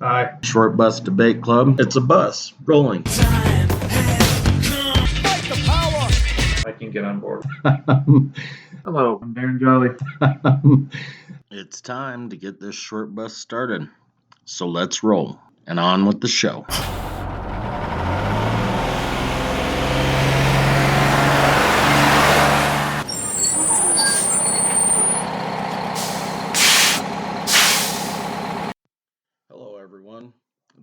Hi. Shor Bus Debate Club. It's a bus rolling. I can get on board. Hello, I'm Darren Jolly. It's time to get this short bus started. So let's roll and on with the show. Hello, everyone.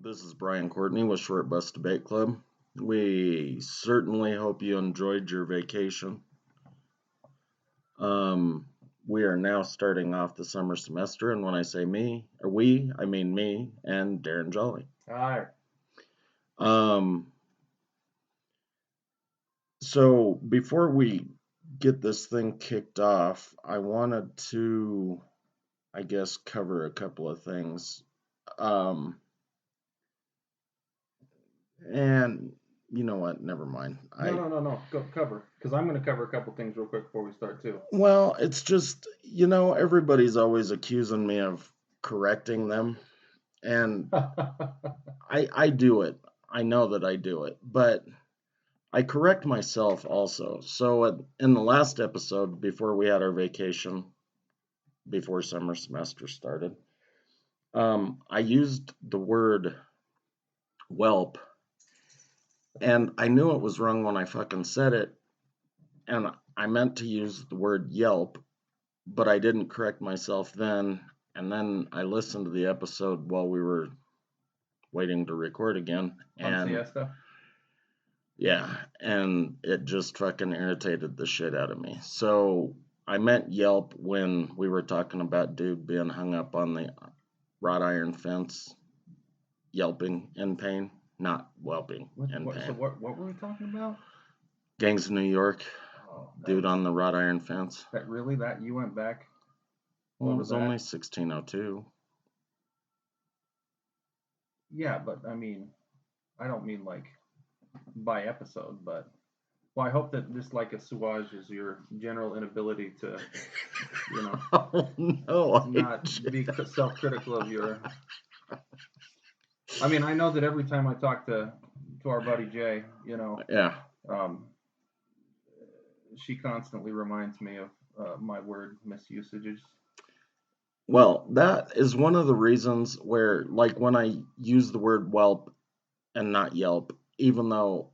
This is Brian Courtney with Short Bus Debate Club. We certainly hope you enjoyed your vacation. We are now starting off the summer semester, and when I say me, or we, I mean me and Darren Jolly. Hi. So before we get this thing kicked off, I wanted to, I guess, cover a couple of things. And you know what? Never mind. No. Go cover. Because I'm going to cover a couple things real quick before we start, too. Well, it's just, everybody's always accusing me of correcting them. And I do it. I know that I do it. But I correct myself also. So in the last episode, before we had our vacation, before summer semester started, I used the word whelp. And I knew it was wrong when I fucking said it. And I meant to use the word yelp, but I didn't correct myself then. And then I listened to the episode while we were waiting to record again. On siesta? Yeah, and it just fucking irritated the shit out of me. So I meant yelp when we were talking about dude being hung up on the wrought iron fence, yelping in pain, not whelping in pain. So what were we talking about? Gangs of New York, dude on the wrought iron fence. That you went back? Well, it was only 1602. Yeah, but I mean, I don't mean like by episode, but well, I hope that this like assuages your general inability to, Oh, no, not be self-critical of your. I mean, I know that every time I talk to our buddy Jay, yeah, she constantly reminds me of my word misusages. Well, that is one of the reasons where, like, when I use the word whelp and not yelp, even though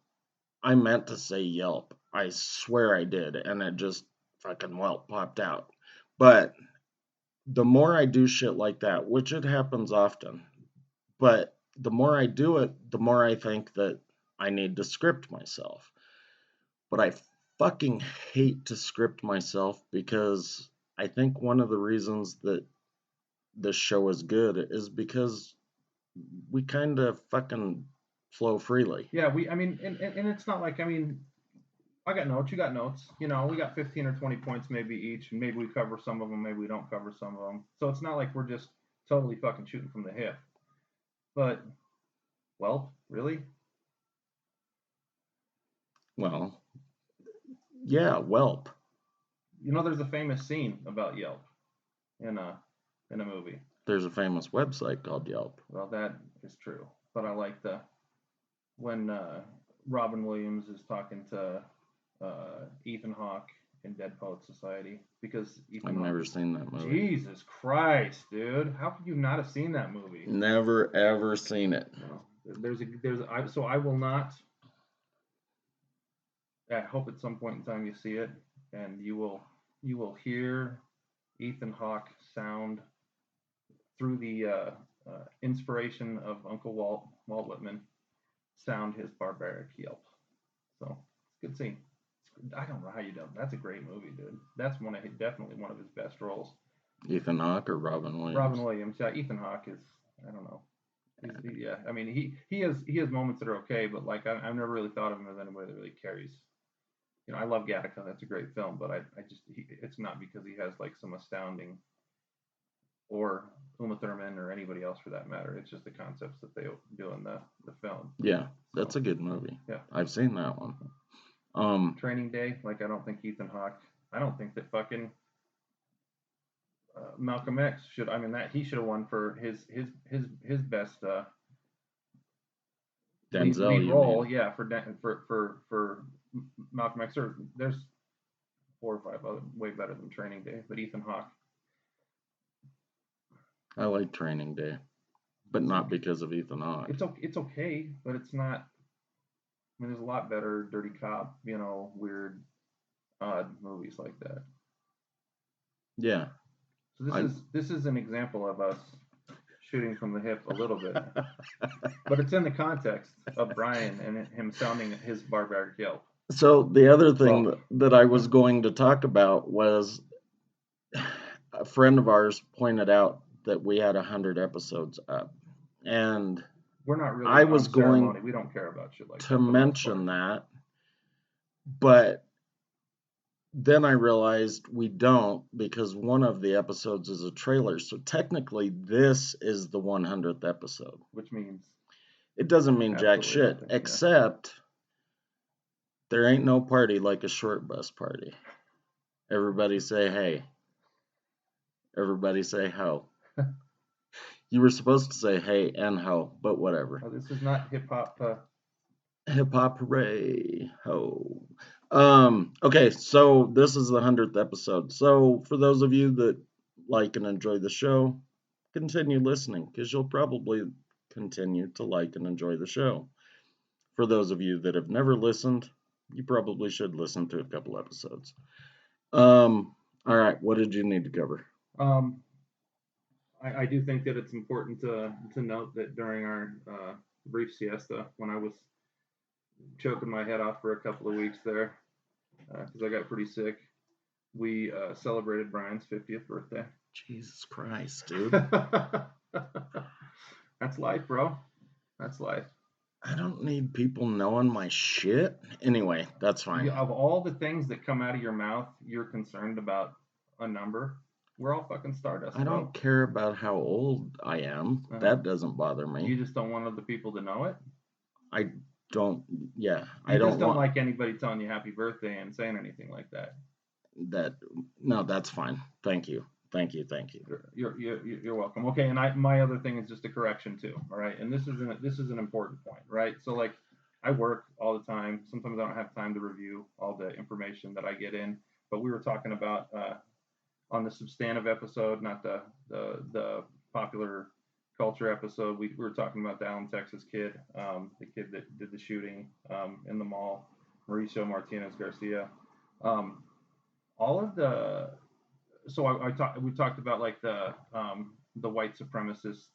I meant to say yelp, I swear I did, and it just fucking whelp popped out. But the more I do shit like that, which it happens often, but the more I do it, the more I think that I need to script myself. But I fucking hate to script myself because I think one of the reasons that this show is good is because we kind of fucking flow freely. Yeah, and it's not like, I got notes, you got notes, we got 15 or 20 points maybe each, and maybe we cover some of them, maybe we don't cover some of them. So it's not like we're just totally fucking shooting from the hip. But, well, really? Well, yeah, whelp. There's a famous scene about Yelp in a movie. There's a famous website called Yelp. Well, that is true. But I like when Robin Williams is talking to Ethan Hawke in Dead Poets Society, because I've never seen that movie. Jesus Christ, dude! How could you not have seen that movie? Never ever seen it. So I will not. I hope at some point in time you see it, and you will hear Ethan Hawke sound through the inspiration of Uncle Walt Whitman, sound his barbaric yelp. So it's a good scene. I don't know how you don't. That's a great movie, dude. That's definitely one of his best roles. Ethan Hawke or Robin Williams? Robin Williams. Yeah, Ethan Hawke is. I don't know. I mean, he has moments that are okay, but like I've never really thought of him as anybody that really carries. I love Gattaca. That's a great film, but it's not because he has like some astounding, or Uma Thurman or anybody else for that matter. It's just the concepts that they do in the film. Yeah, that's a good movie. Yeah, I've seen that one. Training Day. Like, I don't think Ethan Hawke. I don't think that fucking Malcolm X should. I mean, that he should have won for his best Denzel, lead you role. mean? Yeah, for Malcolm X. There's 4 or 5 other way better than Training Day, but Ethan Hawke. I like Training Day, but not because of Ethan Hawke. It's okay, but it's not. I mean, there's a lot better Dirty Cop, weird, odd movies like that. Yeah. So this is an example of us shooting from the hip a little bit, but it's in the context of Brian and him sounding his barbaric yelp. So the other thing that I was going to talk about was a friend of ours pointed out that we had 100 episodes up, and we're not really. I was going. We don't care about shit like to mention that, but then I realized we don't, because one of the episodes is a trailer. So technically, this is the 100th episode. Which means it doesn't mean jack shit, except there ain't no party like a short bus party. Everybody say hey. Everybody say ho. You were supposed to say hey and ho, but whatever. Oh, this is not hip hop. Hip hop hooray ho. Okay, so this is the 100th episode. So for those of you that like and enjoy the show, continue listening, because you'll probably continue to like and enjoy the show. For those of you that have never listened, you probably should listen to a couple episodes. All right, what did you need to cover? I do think that it's important to note that during our brief siesta, when I was choking my head off for a couple of weeks there, because I got pretty sick, we celebrated Brian's 50th birthday. Jesus Christ, dude. That's life, bro. That's life. I don't need people knowing my shit. Anyway, that's fine. Of all the things that come out of your mouth, you're concerned about a number. We're all fucking stardust. I don't care about how old I am. That doesn't bother me. You just don't want other people to know it? I don't. Yeah, I just don't like anybody telling you happy birthday and saying anything like that. No, that's fine. Thank you. You're welcome. Okay, and my other thing is just a correction too. All right, and this is an important point, right? So like, I work all the time. Sometimes I don't have time to review all the information that I get in. But we were talking about on the substantive episode, not the popular culture episode. We were talking about the Allen, Texas kid, the kid that did the shooting in the mall, Mauricio Martinez Garcia. All of the So we talked about like the white supremacist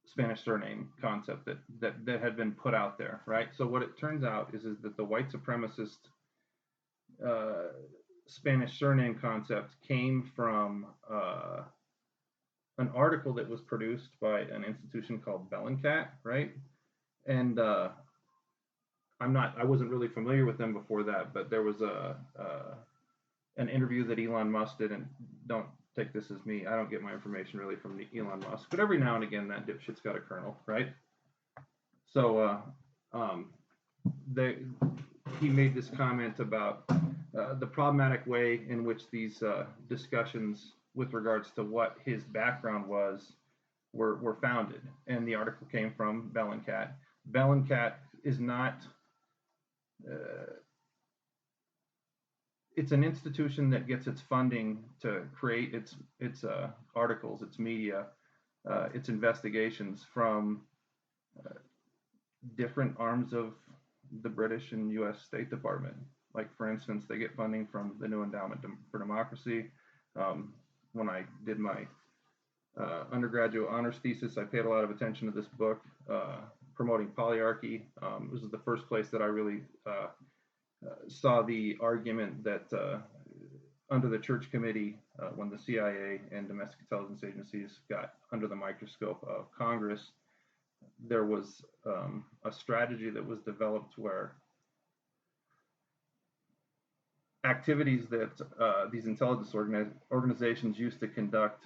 Spanish surname concept that had been put out there, right? So what it turns out is that the white supremacist Spanish surname concept came from an article that was produced by an institution called Bellingcat, right? And I wasn't really familiar with them before that, but there was an interview that Elon Musk did, and don't take this as me. I don't get my information really from Elon Musk, but every now and again that dipshit's got a kernel, right? So he made this comment about the problematic way in which these discussions with regards to what his background was were founded, and the article came from Bellingcat. Bellingcat is not. It's an institution that gets its funding to create its articles, its media, its investigations from different arms of the British and U.S. State Department. Like, for instance, they get funding from the New Endowment for Democracy. When I did my undergraduate honors thesis, I paid a lot of attention to this book, Promoting Polyarchy. This is the first place that I really saw the argument that under the Church Committee, when the CIA and domestic intelligence agencies got under the microscope of Congress, there was a strategy that was developed where activities that these intelligence organizations used to conduct,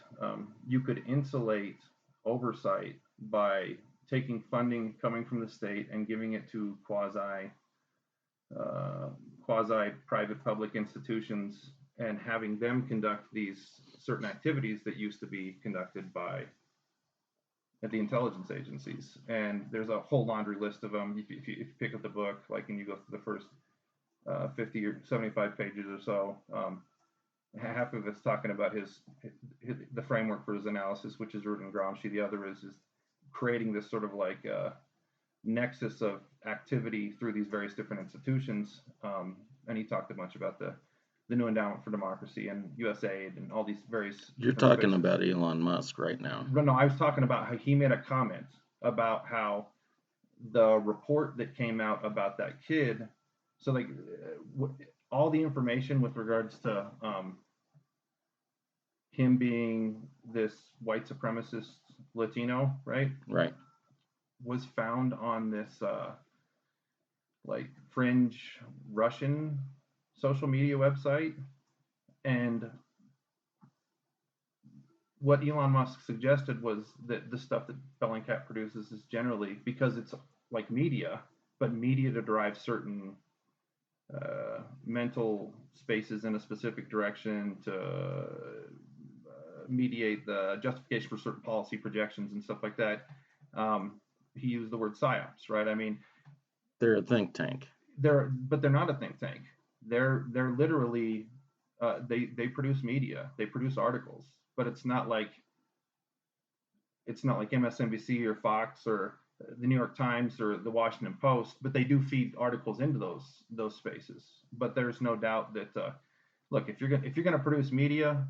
you could insulate oversight by taking funding coming from the state and giving it to quasi private public institutions and having them conduct these certain activities that used to be conducted by at the intelligence agencies. And there's a whole laundry list of them. If you pick up the book, like, and you go through the first 50 or 75 pages or so, half of it's talking about the framework for his analysis, which is rooted in Gramsci. The other is creating this sort of like nexus of activity through these various different institutions. And he talked a bunch about the New Endowment for Democracy and USAID and all these various. You're talking about Elon Musk right now. No, I was talking about how he made a comment about how the report that came out about that kid. So like all the information with regards to him being this white supremacist Latino, right? Right. Was found on this like fringe Russian social media website. And what Elon Musk suggested was that the stuff that Bellingcat produces is generally, because it's like media, but media to drive certain mental spaces in a specific direction, to mediate the justification for certain policy projections and stuff like that. He used the word psyops, right? I mean, they're a think tank. But they're not a think tank. They're literally they produce media, they produce articles, but it's not like MSNBC or Fox or the New York Times or the Washington Post, but they do feed articles into those spaces. But there's no doubt that look, if you're going to produce media,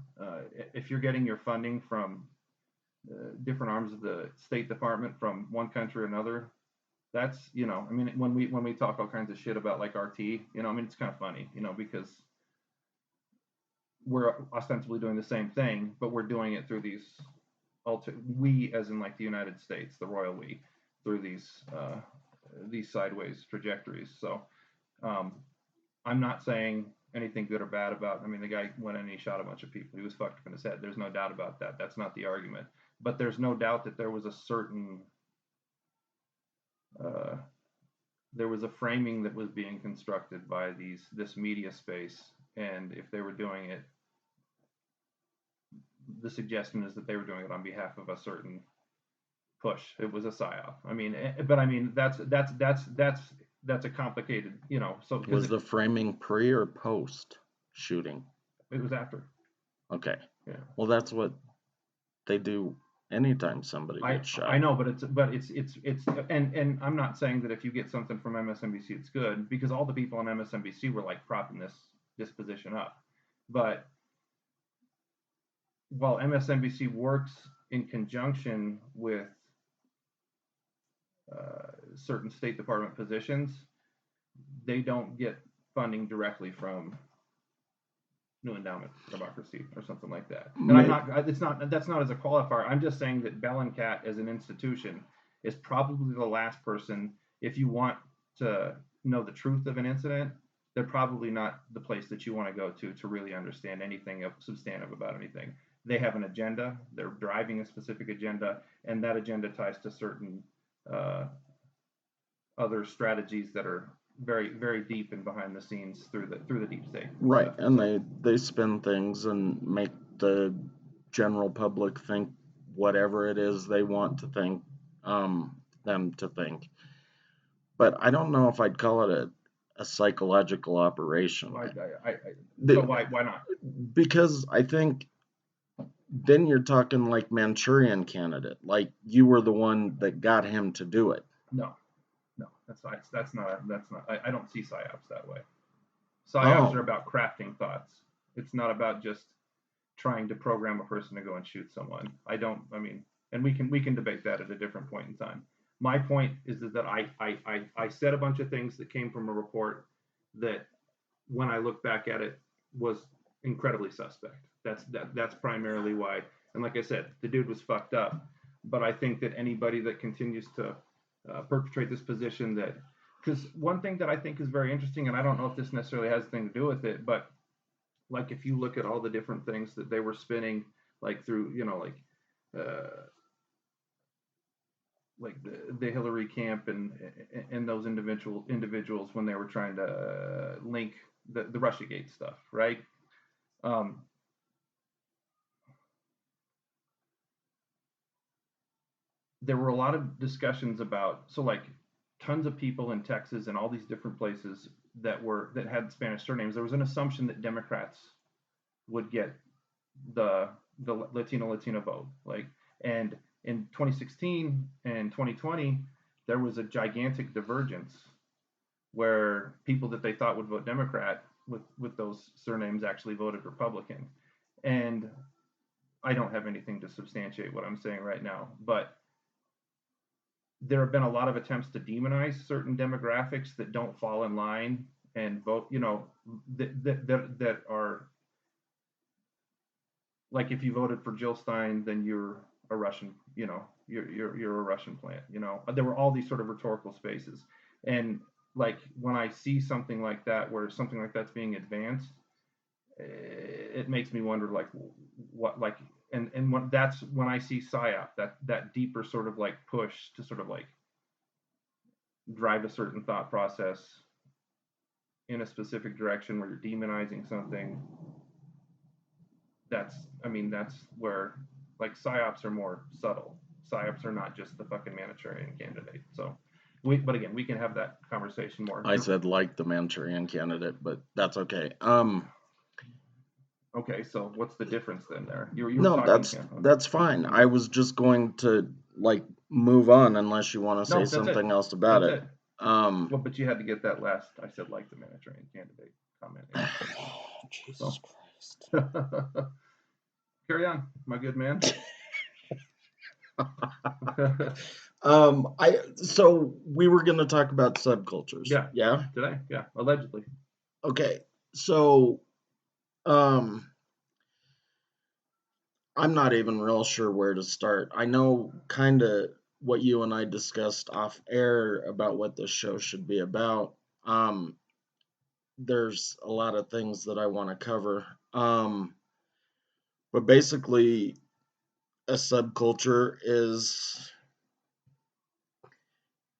if you're getting your funding from different arms of the State Department from one country or another, that's, I mean, when we talk all kinds of shit about like RT, I mean, it's kind of funny, because we're ostensibly doing the same thing, but we're doing it through these we, as in like the United States, the royal we, through these sideways trajectories. So I'm not saying anything good or bad about. I mean, the guy went in and he shot a bunch of people. He was fucked up in his head. There's no doubt about that. That's not the argument. But there's no doubt that there was a certain there was a framing that was being constructed by this media space, and if they were doing it, the suggestion is that they were doing it on behalf of a certain push. It was a psyop. I mean, but I mean that's a complicated, So was the framing pre or post shooting? It was after. Okay. Yeah. Well, that's what they do anytime somebody gets shot. I know, but it's and I'm not saying that if you get something from MSNBC it's good, because all the people on MSNBC were like propping this position up. But while MSNBC works in conjunction with certain State Department positions, they don't get funding directly from New Endowment for Democracy or something like that. And that's not as a qualifier. I'm just saying that Bellingcat as an institution is probably the last person, if you want to know the truth of an incident, they're probably not the place that you want to go to really understand anything substantive about anything. They have an agenda, they're driving a specific agenda, and that agenda ties to certain other strategies that are very, very deep and behind the scenes through the deep state. Right, and they spin things and make the general public think whatever it is they want to think them to think. But I don't know if I'd call it a psychological operation. So why not? Because I think then you're talking like Manchurian Candidate, like you were the one that got him to do it. No, that's not. I don't see psyops that way. Psyops are about crafting thoughts. It's not about just trying to program a person to go and shoot someone. And we can debate that at a different point in time. My point is that I said a bunch of things that came from a report that, when I look back at it, was incredibly suspect. That's primarily why. And like I said, the dude was fucked up. But I think that anybody that continues to perpetrate this position, that, because one thing that I think is very interesting, and I don't know if this necessarily has anything to do with it, but like if you look at all the different things that they were spinning, like through, like the Hillary camp and those individuals when they were trying to link the Russiagate stuff, right? Um, there were a lot of discussions about, so like tons of people in Texas and all these different places that had Spanish surnames. There was an assumption that Democrats would get the Latina vote. Like, and in 2016 and 2020, there was a gigantic divergence where people that they thought would vote Democrat with those surnames actually voted Republican. And I don't have anything to substantiate what I'm saying right now, but there have been a lot of attempts to demonize certain demographics that don't fall in line and vote, that are like, if you voted for Jill Stein, then you're a Russian, you're a Russian plant, There were all these sort of rhetorical spaces. And like when I see something like that, where something like that's being advanced, it makes me wonder, like, what, like, and when that's when I see psyop, that deeper sort of like push to sort of like drive a certain thought process in a specific direction where you're demonizing something. That's where, like, psyops are more subtle. Psyops are not just the fucking Manchurian candidate. So but again, we can have that conversation more. I said like the Manchurian candidate, but that's okay. Okay, so what's the difference then there? You were No, talking. that's fine. I was just going to like move on unless you want to say something else about it. Well, but you had to get that last. I said like the Manchurian candidate comment. Jesus Christ. Carry on, my good man. So we were going to talk about subcultures. Yeah. Today, yeah, allegedly. Okay, so I'm not even real sure where to start. I know kind of what you and I discussed off air about what this show should be about. There's a lot of things that I want to cover. But basically, a subculture is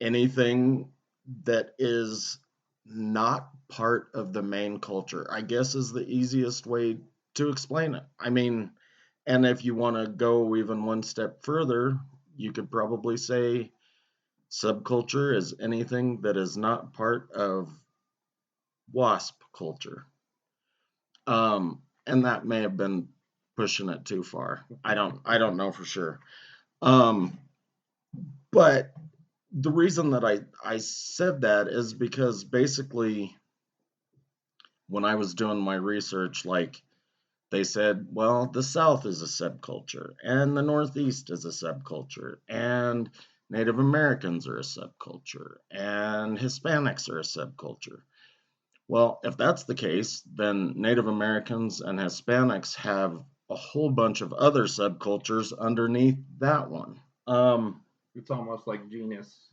anything that is not part of the main culture, I guess, is the easiest way to explain it. I mean, and if you want to go even one step further, you could probably say subculture is anything that is not part of WASP culture. And that may have been pushing it too far. I don't know for sure. But the reason that I said that is because basically when I was doing my research, like they said, well, the South is a subculture and the Northeast is a subculture and Native Americans are a subculture and Hispanics are a subculture. Well, if that's the case, then Native Americans and Hispanics have a whole bunch of other subcultures underneath that one. It's almost like genus,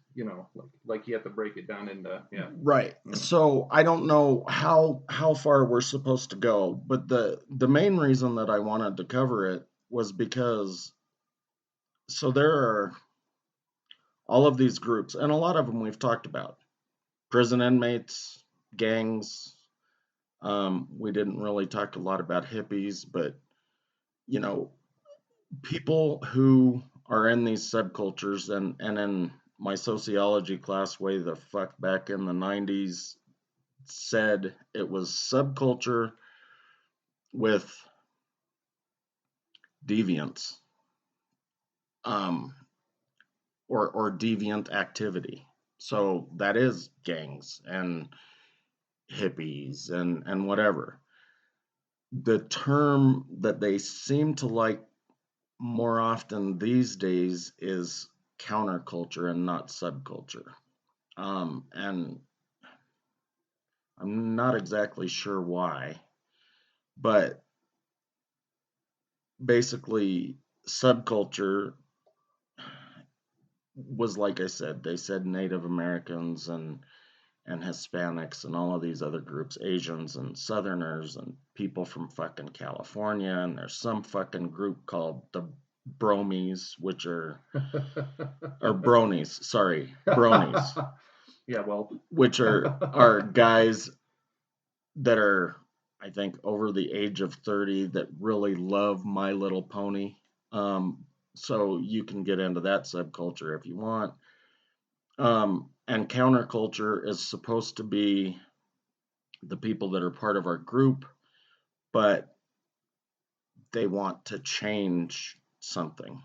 like you have to break it down into, yeah. Right. So I don't know how far we're supposed to go, but the main reason that I wanted to cover it was because so there are all of these groups, and a lot of them we've talked about. Prison inmates, gangs. We didn't really talk a lot about hippies, but people who are in these subcultures, and in my sociology class way the fuck back in the 90s said it was subculture with deviance, or deviant activity. So that is gangs and hippies and whatever. The term that they seem to like more often these days is counterculture and not subculture. And I'm not exactly sure why, but basically subculture was, like I said, they said Native Americans and Hispanics and all of these other groups, Asians and Southerners and people from fucking California, and there's some fucking group called the Bromies, which are or Bronies, sorry, Bronies. Yeah, well, which are guys that are I think, over the age of 30 that really love My Little Pony. So you can get into that subculture if you want. And counterculture is supposed to be the people that are part of our group, but they want to change something.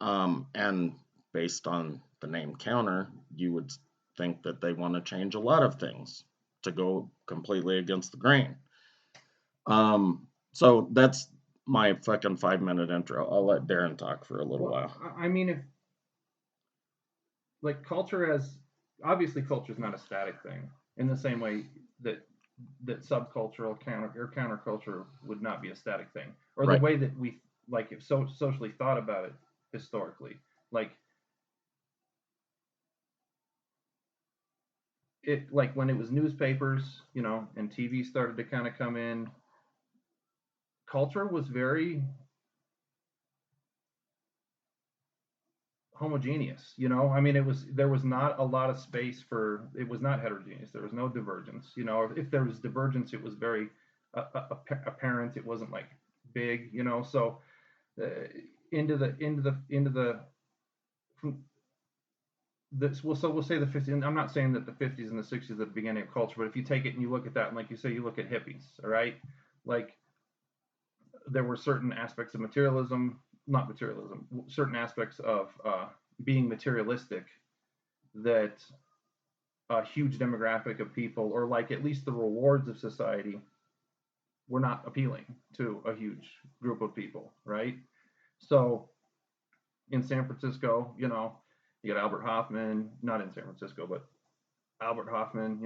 And based on the name counter, you would think that they want to change a lot of things to go completely against the grain. So that's my fucking 5-minute intro. I'll let Darren talk for a little while. I mean, if like culture as obviously culture is not a static thing in the same way that subcultural counterculture would not be a static thing, or the way that we like if socially thought about it historically, like it like when it was newspapers, and TV started to kind of come in, culture was very homogeneous. I mean, there was not a lot of space for, it was not heterogeneous, there was no divergence. If there was divergence, it was very apparent. It wasn't like big. So uh, into the this, we'll say the 50s. I'm not saying that the 50s and the 60s are the beginning of culture, but if you take it and you look at that, and like you say, you look at hippies, all right, like there were certain aspects of materialism, not materialism, certain aspects of being materialistic that a huge demographic of people, or like at least the rewards of society, were not appealing to a huge group of people, right? So in San Francisco, you got Albert Hoffman, not in San Francisco, but Albert Hoffman,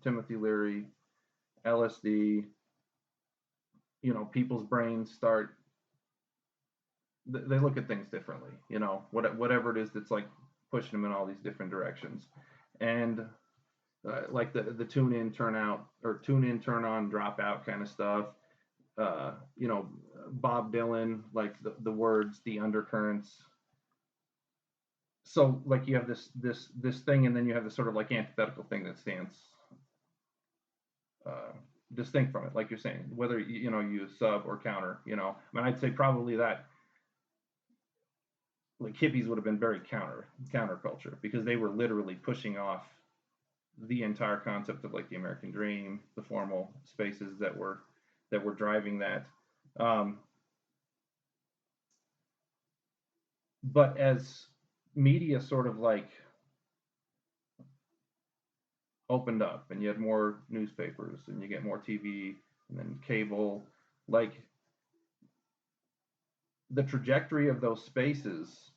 Timothy Leary, LSD, people's brains start, they look at things differently, whatever it is that's like pushing them in all these different directions. And like the tune in, turn out, or tune in, turn on, drop out kind of stuff. Bob Dylan, like the words, the undercurrents. So like you have this thing, and then you have this sort of like antithetical thing that stands distinct from it, like you're saying, whether you use sub or counter. I mean, I'd say probably that like hippies would have been very counterculture, because they were literally pushing off the entire concept of like the American dream, the formal spaces that were driving that. But as media sort of like opened up, and you had more newspapers, and you get more TV, and then cable, like the trajectory of those spaces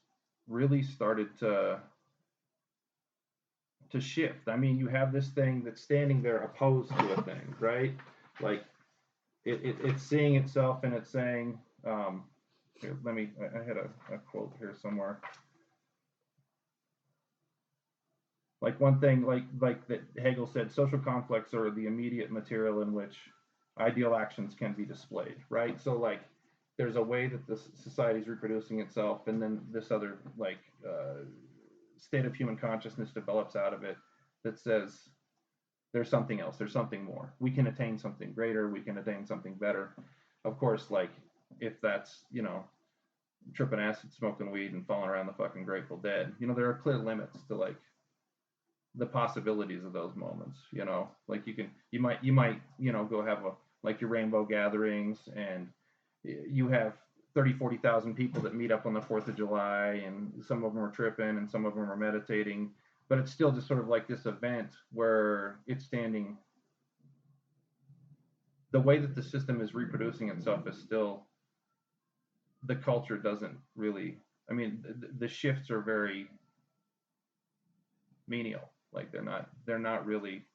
really started to shift. I mean, you have this thing that's standing there opposed to a thing, right? Like it's seeing itself, and it's saying, here, I had a quote here somewhere. Like one thing, like that Hegel said, social conflicts are the immediate material in which ideal actions can be displayed, right? So like there's a way that the society is reproducing itself, and then this other like state of human consciousness develops out of it that says there's something else, there's something more. We can attain something greater, we can attain something better. Of course, like if that's, tripping acid, smoking weed, and falling around the fucking Grateful Dead, there are clear limits to like the possibilities of those moments. Like you might go have like your rainbow gatherings, and you have 30,000-40,000 people that meet up on the 4th of July, and some of them are tripping and some of them are meditating, but it's still just sort of like this event where it's standing, the way that the system is reproducing itself is still, the culture doesn't really, I mean, the shifts are very menial. Like they're not really.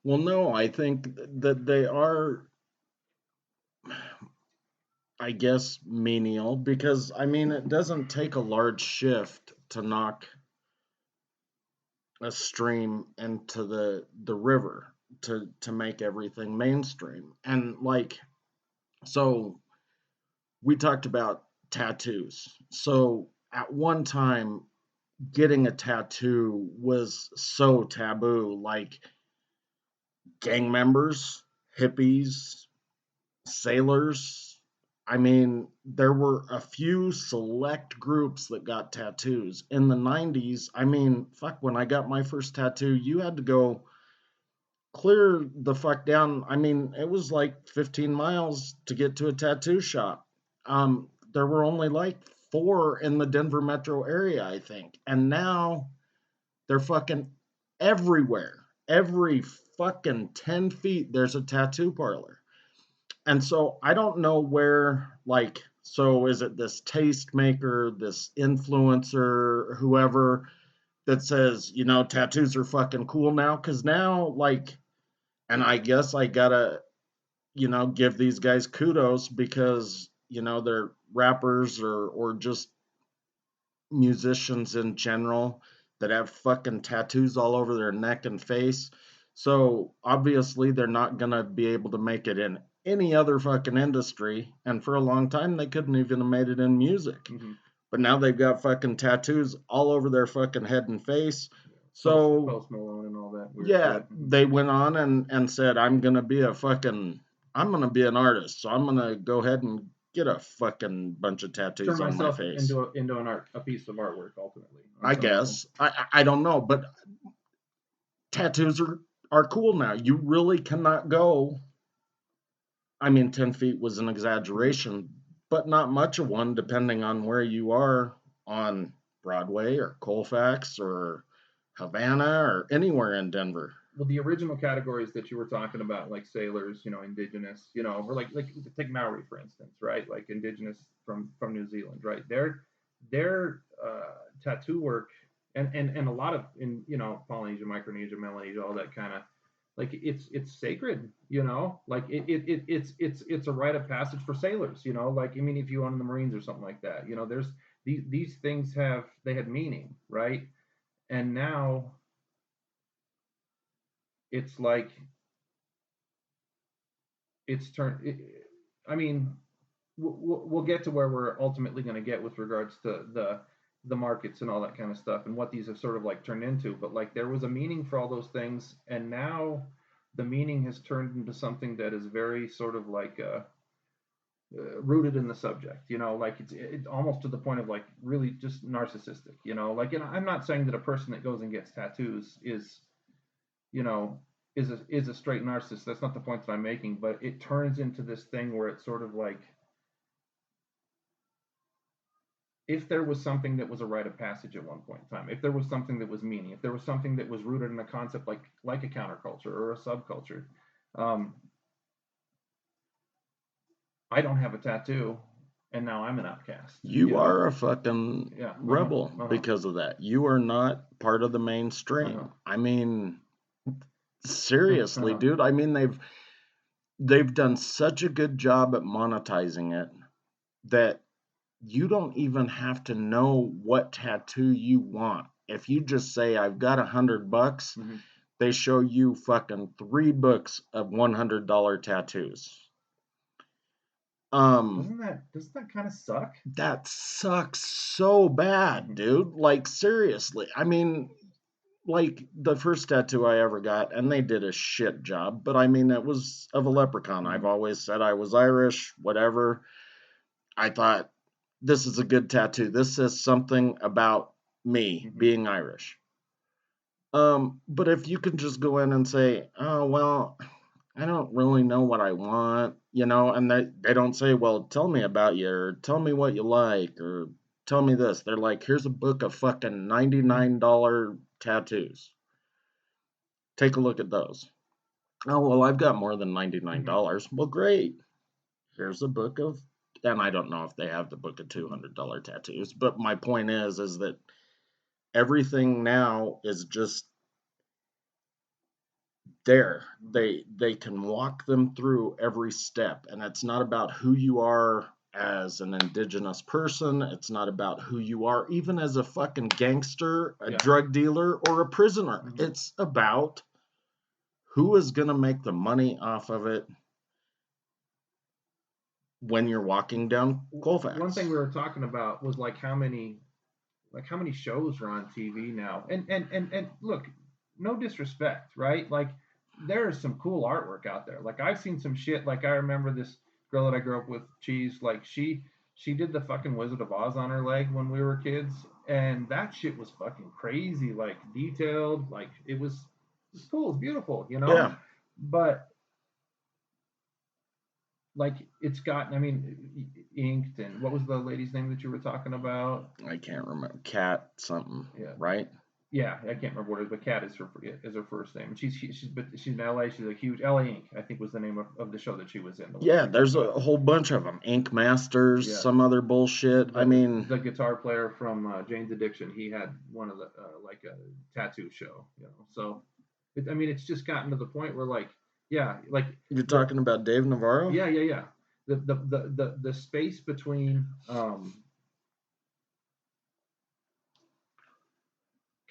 Well, no, I think that they are, I guess, menial, because I mean, it doesn't take a large shift to knock a stream into the river to make everything mainstream. And like, so we talked about tattoos. So at one time, getting a tattoo was so taboo. Like gang members hippies, sailors. I mean, there were a few select groups that got tattoos. In the 90s, I mean, fuck, when I got my first tattoo, you had to go clear the fuck down. I mean, it was like 15 miles to get to a tattoo shop. There were only like 4 in the Denver metro area, I think. And now they're fucking everywhere. Every fucking 10 feet, there's a tattoo parlor. And so I don't know where, like, so is it this tastemaker, this influencer, whoever that says, tattoos are fucking cool now? Because now, like, and I guess I gotta, give these guys kudos because, they're rappers or just musicians in general that have fucking tattoos all over their neck and face. So obviously they're not gonna be able to make it in any other fucking industry. And for a long time they couldn't even have made it in music. Mm-hmm. But now they've got fucking tattoos all over their fucking head and face. So Post Malone and all that weird yeah, shit. they went on and said, I'm gonna be an artist. So I'm gonna go ahead and get a fucking bunch of tattoos Turn on my myself face. into a piece of artwork ultimately. I guess. I don't know, but tattoos are cool now. You really cannot go. I mean, 10 feet was an exaggeration, but not much of one, depending on where you are on Broadway or Colfax or Havana or anywhere in Denver. Well, the original categories that you were talking about, like sailors, indigenous, or like take Maori for instance, right? Like indigenous from New Zealand, right? Their tattoo work and a lot of in Polynesia, Micronesia, Melanesia, all that kind of like it's sacred, like it's a rite of passage for sailors, like I mean if you own the Marines or something like that, there's these things they had meaning, right? And now it's like it's turned. I mean, we'll get to where we're ultimately going to get with regards to the markets and all that kind of stuff and what these have sort of like turned into. But like there was a meaning for all those things, and now the meaning has turned into something that is very sort of like rooted in the subject. Like it's almost to the point of like really just narcissistic. Like and I'm not saying that a person that goes and gets tattoos is you know, is a straight narcissist. That's not the point that I'm making, but it turns into this thing where it's sort of like if there was something that was a rite of passage at one point in time, if there was something that was meaning, if there was something that was rooted in a concept like a counterculture or a subculture, um, I don't have a tattoo, and now I'm an outcast. You are a fucking rebel because of that. You are not part of the mainstream. I mean, seriously, dude. I mean, they've done such a good job at monetizing it that you don't even have to know what tattoo you want. If you just say, I've got $100, they show you fucking 3 books of $100 tattoos. Doesn't that kind of suck? That sucks so bad, dude. Like seriously. I mean, like the first tattoo I ever got, and they did a shit job, but I mean it was of a leprechaun. I've always said I was Irish, whatever. I thought this is a good tattoo. This says something about me being Irish. But if you can just go in and say, oh well, I don't really know what I want, and they don't say, well, tell me about you, or tell me what you like, or tell me this. They're like, here's a book of fucking $99 tattoos. Take a look at those. Oh, well, I've got more than $99. Well, great. Here's a book of, and I don't know if they have the book of $200 tattoos, but my point is that everything now is just there. They can walk them through every step, and it's not about who you are as an indigenous person. It's not about who you are even as a fucking gangster, a drug dealer, or a prisoner. It's about who is going to make the money off of it when you're walking down Colfax. One thing we were talking about was like how many shows are on TV now, and look, no disrespect, right? Like there's some cool artwork out there. Like I've seen some shit. Like I remember this girl that I grew up with, Cheese. Like she did the fucking Wizard of Oz on her leg when we were kids, and that shit was fucking crazy. Like detailed. Like it was cool. It's beautiful, you know. Yeah, But like it's gotten. I mean, inked and what was the lady's name that you were talking about? I can't remember. Cat something, Yeah, right? yeah, I can't remember what it is, but Kat is her first name. And she's in LA. She's a huge LA Inc. I think was the name of the show that she was in. The one that Yeah, we talked there's a about. whole bunch of them. Ink Masters, Yeah, some other bullshit. I mean, the guitar player from Jane's Addiction. He had one of the like a tattoo show. You know, so I mean, it's just gotten to the point where like yeah, like you're the talking about Dave Navarro? yeah. The space between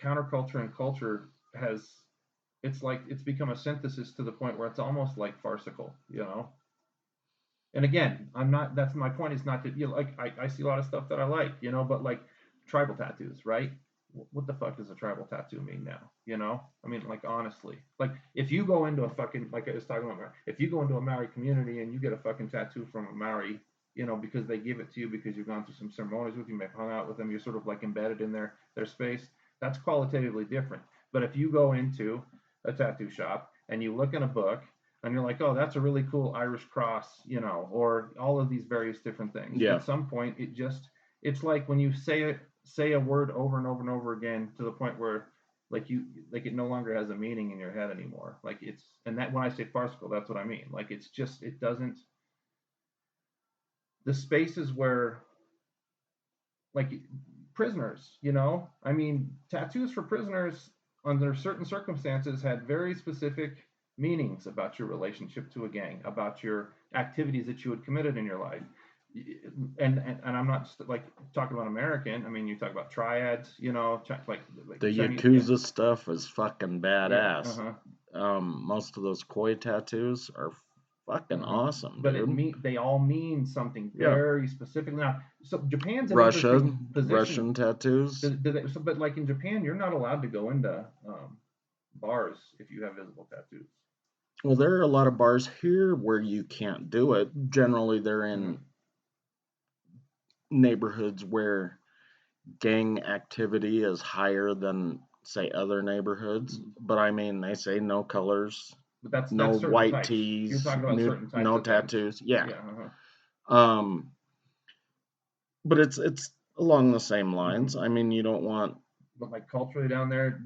counterculture and culture has it's like it's become a synthesis to the point where it's almost like farcical, you know. And again, I'm not. That's my point. Is not that you know, like I see a lot of stuff that I like, you know, but like tribal tattoos, right? What the fuck does a tribal tattoo mean now? You know, I mean, like honestly, like if you go into a fucking like I was talking about, if you go into a Maori community and you get a fucking tattoo from a Maori, you know, because they give it to you because you've gone through some ceremonies with them, you've hung out with them, you're sort of like embedded in their space. That's qualitatively different. But if you go into a tattoo shop and you look in a book and you're like, oh, that's a really cool Irish cross, you know, or all of these various different things. Yeah. At some point, it's like when you say a word over and over and over again to the point where like it no longer has a meaning in your head anymore. Like it's and that when I say farcical, that's what I mean. Like it's just it doesn't the spaces where like prisoners, you know, I mean, tattoos for prisoners under certain circumstances had very specific meanings about your relationship to a gang, about your activities that you had committed in your life. And I'm not just like talking about American. I mean, you talk about triads, you know, like The Chinese, yeah, Yakuza stuff is fucking yeah, badass. uh-huh. Most of those koi tattoos are fucking Hmm. awesome, But dude. they all mean something Yeah. very specific. Now, so Japan's an Russia, interesting position. Russian tattoos. But like in Japan, you're not allowed to go into bars if you have visible tattoos. Well, there are a lot of bars here where you can't do it. Generally, they're in Mm-hmm. neighborhoods where gang activity is higher than, say, other neighborhoods. Mm-hmm. But I mean, they say no colors, But no that's certain white types. You're tees, talking about certain types no of things. tattoos. Yeah. Yeah. Uh-huh. Um, but it's along the same Mm-hmm. lines. I mean, you don't want. But like culturally down there,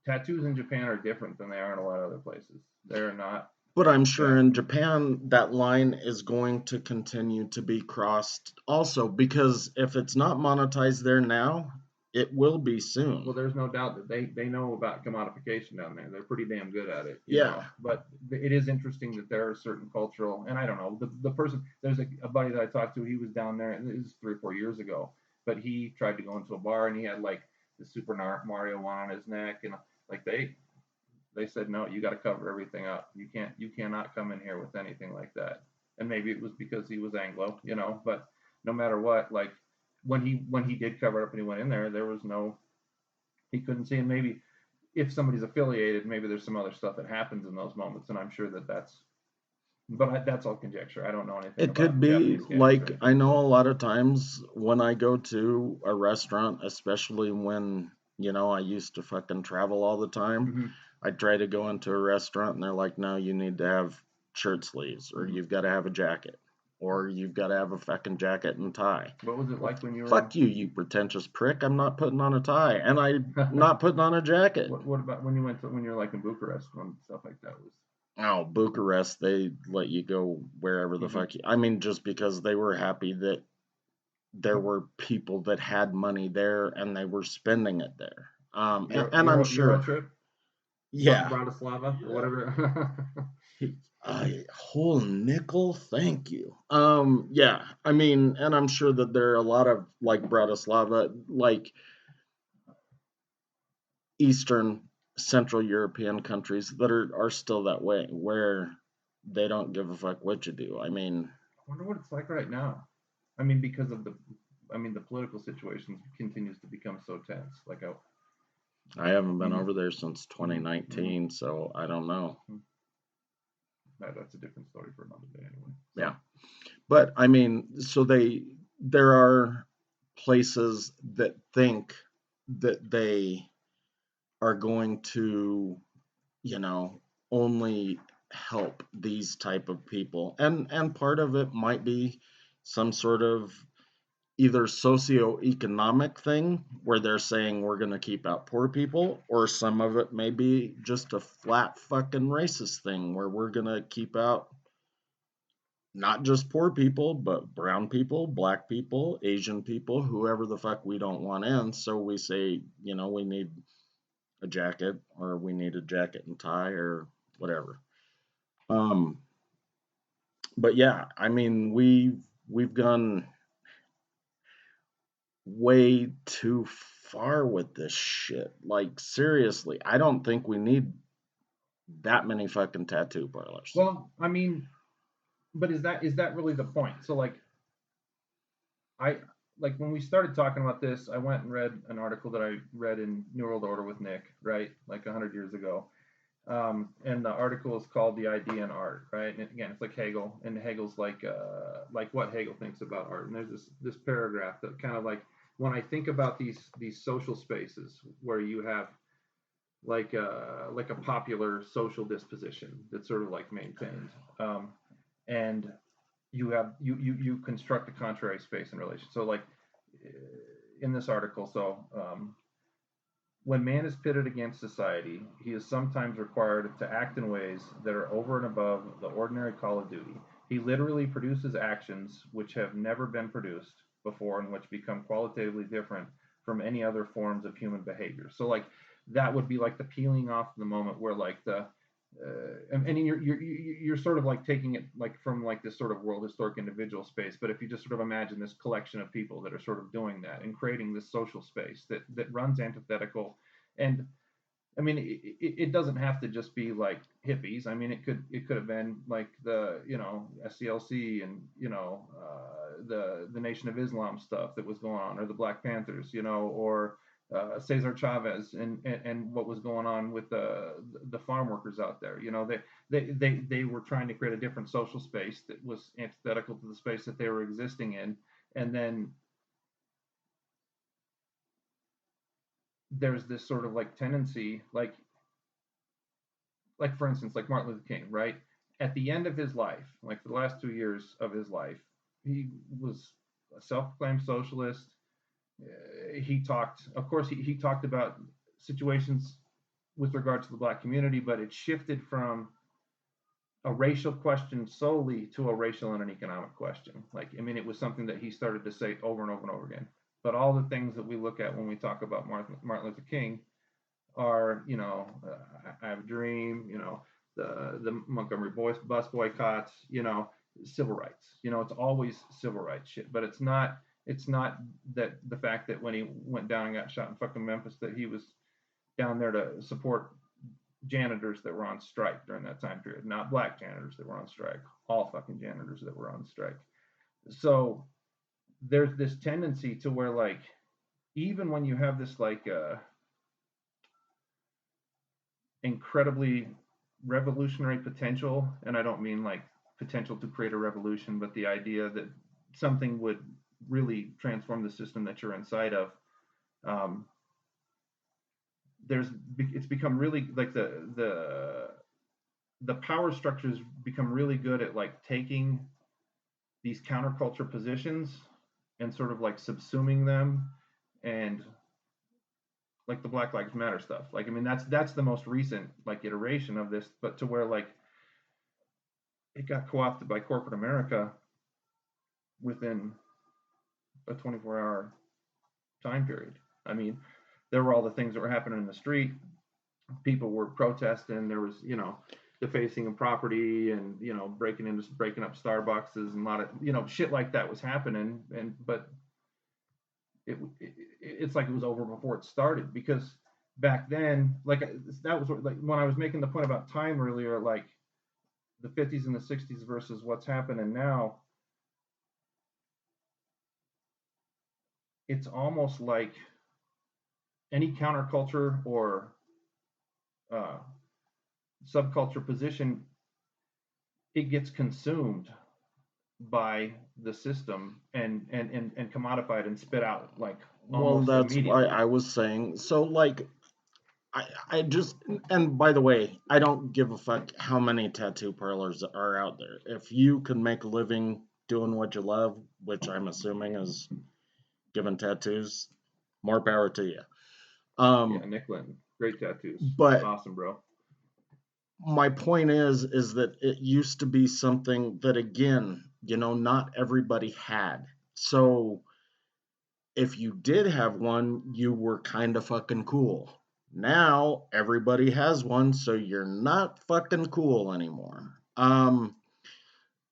tattoos in Japan are different than they are in a lot of other places. They're not. But I'm sure Yeah. in Japan that line is going to continue to be crossed also because if it's not monetized there now, it will be soon. Well, there's no doubt that they know about commodification down there. They're pretty damn good at it, you Yeah. know. But it is interesting that there are certain cultural, and I don't know the person. There's a buddy that I talked to. He was down there, and this is 3 or 4 years ago. But he tried to go into a bar, and he had like the Super Mario one on his neck, and like they said no, you got to cover everything up. You cannot come in here with anything like that. And maybe it was because he was Anglo, you know. But no matter what, like when he did cover up and he went in there was no he couldn't see. And maybe if somebody's affiliated, maybe there's some other stuff that happens in those moments, and I'm sure that that's all conjecture. I don't know anything It could about be Japanese gangs or like I anything. know a lot of times when I go to a restaurant, especially when, I used to fucking travel all the time, Hmm. I try to go into a restaurant and they're like, no, you need to have shirt sleeves or Hmm. you've got to have a jacket or you've got to have a fucking jacket and tie. What was it Well, like when you were in? fuck you, you pretentious prick. I'm not putting on a tie and I'm not putting on a jacket. What about when you went to when you're like in Bucharest when stuff like that was? Oh, Bucharest, they let you go wherever the Hmm. fuck I mean, just because they were happy that there were people that had money there and they were spending it there. And I'm Euro sure, trip, yeah, Bratislava, or whatever. a whole nickel, thank you. Yeah, I mean, and I'm sure that there are a lot of like Bratislava, like Eastern Central European countries that are still that way, where they don't give a fuck what you do. I mean, I wonder what it's like right now. I mean, because of the political situation continues to become so tense. Like, I haven't been mm-hmm, over there since mm-hmm, mm-hmm, 2019, so I don't know. that's a different story for another day anyway. So. Yeah. But I mean, so there are places that think that they are going to, you know, only help these type of people. And part of it might be some sort of either socioeconomic thing where they're saying we're going to keep out poor people, or some of it may be just a flat fucking racist thing where we're going to keep out not just poor people, but brown people, black people, Asian people, whoever the fuck we don't want in. So we say, you know, we need a jacket, or we need a jacket and tie, or whatever. Um, but yeah, I mean, we've gone way too far with this shit. Like seriously, I don't think we need that many fucking tattoo parlors. Well, I mean, but is that really the point? So I like when we started talking about this, I went and read an article that I read in New World Order with Nick, right, like 100 years ago. And the article is called "The Idea in Art," right? And again, it's like Hegel, and Hegel's like what Hegel thinks about art. And there's this paragraph that kind of when I think about these social spaces where you have like a popular social disposition that's sort of like maintained, and you construct a contrary space in relation. So in this article, when man is pitted against society, he is sometimes required to act in ways that are over and above the ordinary call of duty. He literally produces actions which have never been produced before and which become qualitatively different from any other forms of human behavior. So that would be like the peeling off the moment where and you're sort of like taking it like from like this sort of world historic individual space, but if you just sort of imagine this collection of people that are sort of doing that and creating this social space that runs antithetical. And I mean, it doesn't have to just be like hippies. I mean, it could have been like the SCLC and the Nation of Islam stuff that was going on, or the Black Panthers, or Cesar Chavez and what was going on with the farm workers out there. They were trying to create a different social space that was antithetical to the space that they were existing in, and then there's this sort of like tendency, like for instance, like Martin Luther King, right? At the end of his life, like for the last 2 years of his life, he was a self-proclaimed socialist. He talked, of course, he talked about situations with regard to the black community, but it shifted from a racial question solely to a racial and an economic question. Like, I mean, it was something that he started to say over and over and over again. But all the things that we look at when we talk about Martin Luther King are, I Have a Dream, the Montgomery bus boycotts, civil rights. It's always civil rights shit. But it's not that the fact that when he went down and got shot in fucking Memphis that he was down there to support janitors that were on strike during that time period, not black janitors that were on strike, all fucking janitors that were on strike. So there's this tendency to where even when you have this incredibly revolutionary potential, and I don't mean like potential to create a revolution, but the idea that something would really transform the system that you're inside of. It's become really like the power structures become really good at like taking these counterculture positions and sort of like subsuming them, and like the Black Lives Matter stuff. Like, I mean, that's the most recent like iteration of this, but to where like it got co-opted by corporate America within a 24-hour time period. I mean, there were all the things that were happening in the street. People were protesting. There was, defacing of property and, breaking up Starbucks and a lot of, shit like that was happening. But it's like it was over before it started, because back then, like that was like when I was making the point about time earlier, like the 50s and the 60s versus what's happening now. It's almost like any counterculture or subculture position it gets consumed by the system and commodified and spit out like Well, almost that's why immediately. I was saying. So, like, I just, and by the way, I don't give a fuck how many tattoo parlors are out there. If you can make a living doing what you love, which I'm assuming is giving tattoos, more power to you. Yeah, Nick Linton, great tattoos, But awesome, bro. my point is that it used to be something that, again, not everybody had. So if you did have one, you were kind of fucking cool. Now everybody has one, so you're not fucking cool anymore.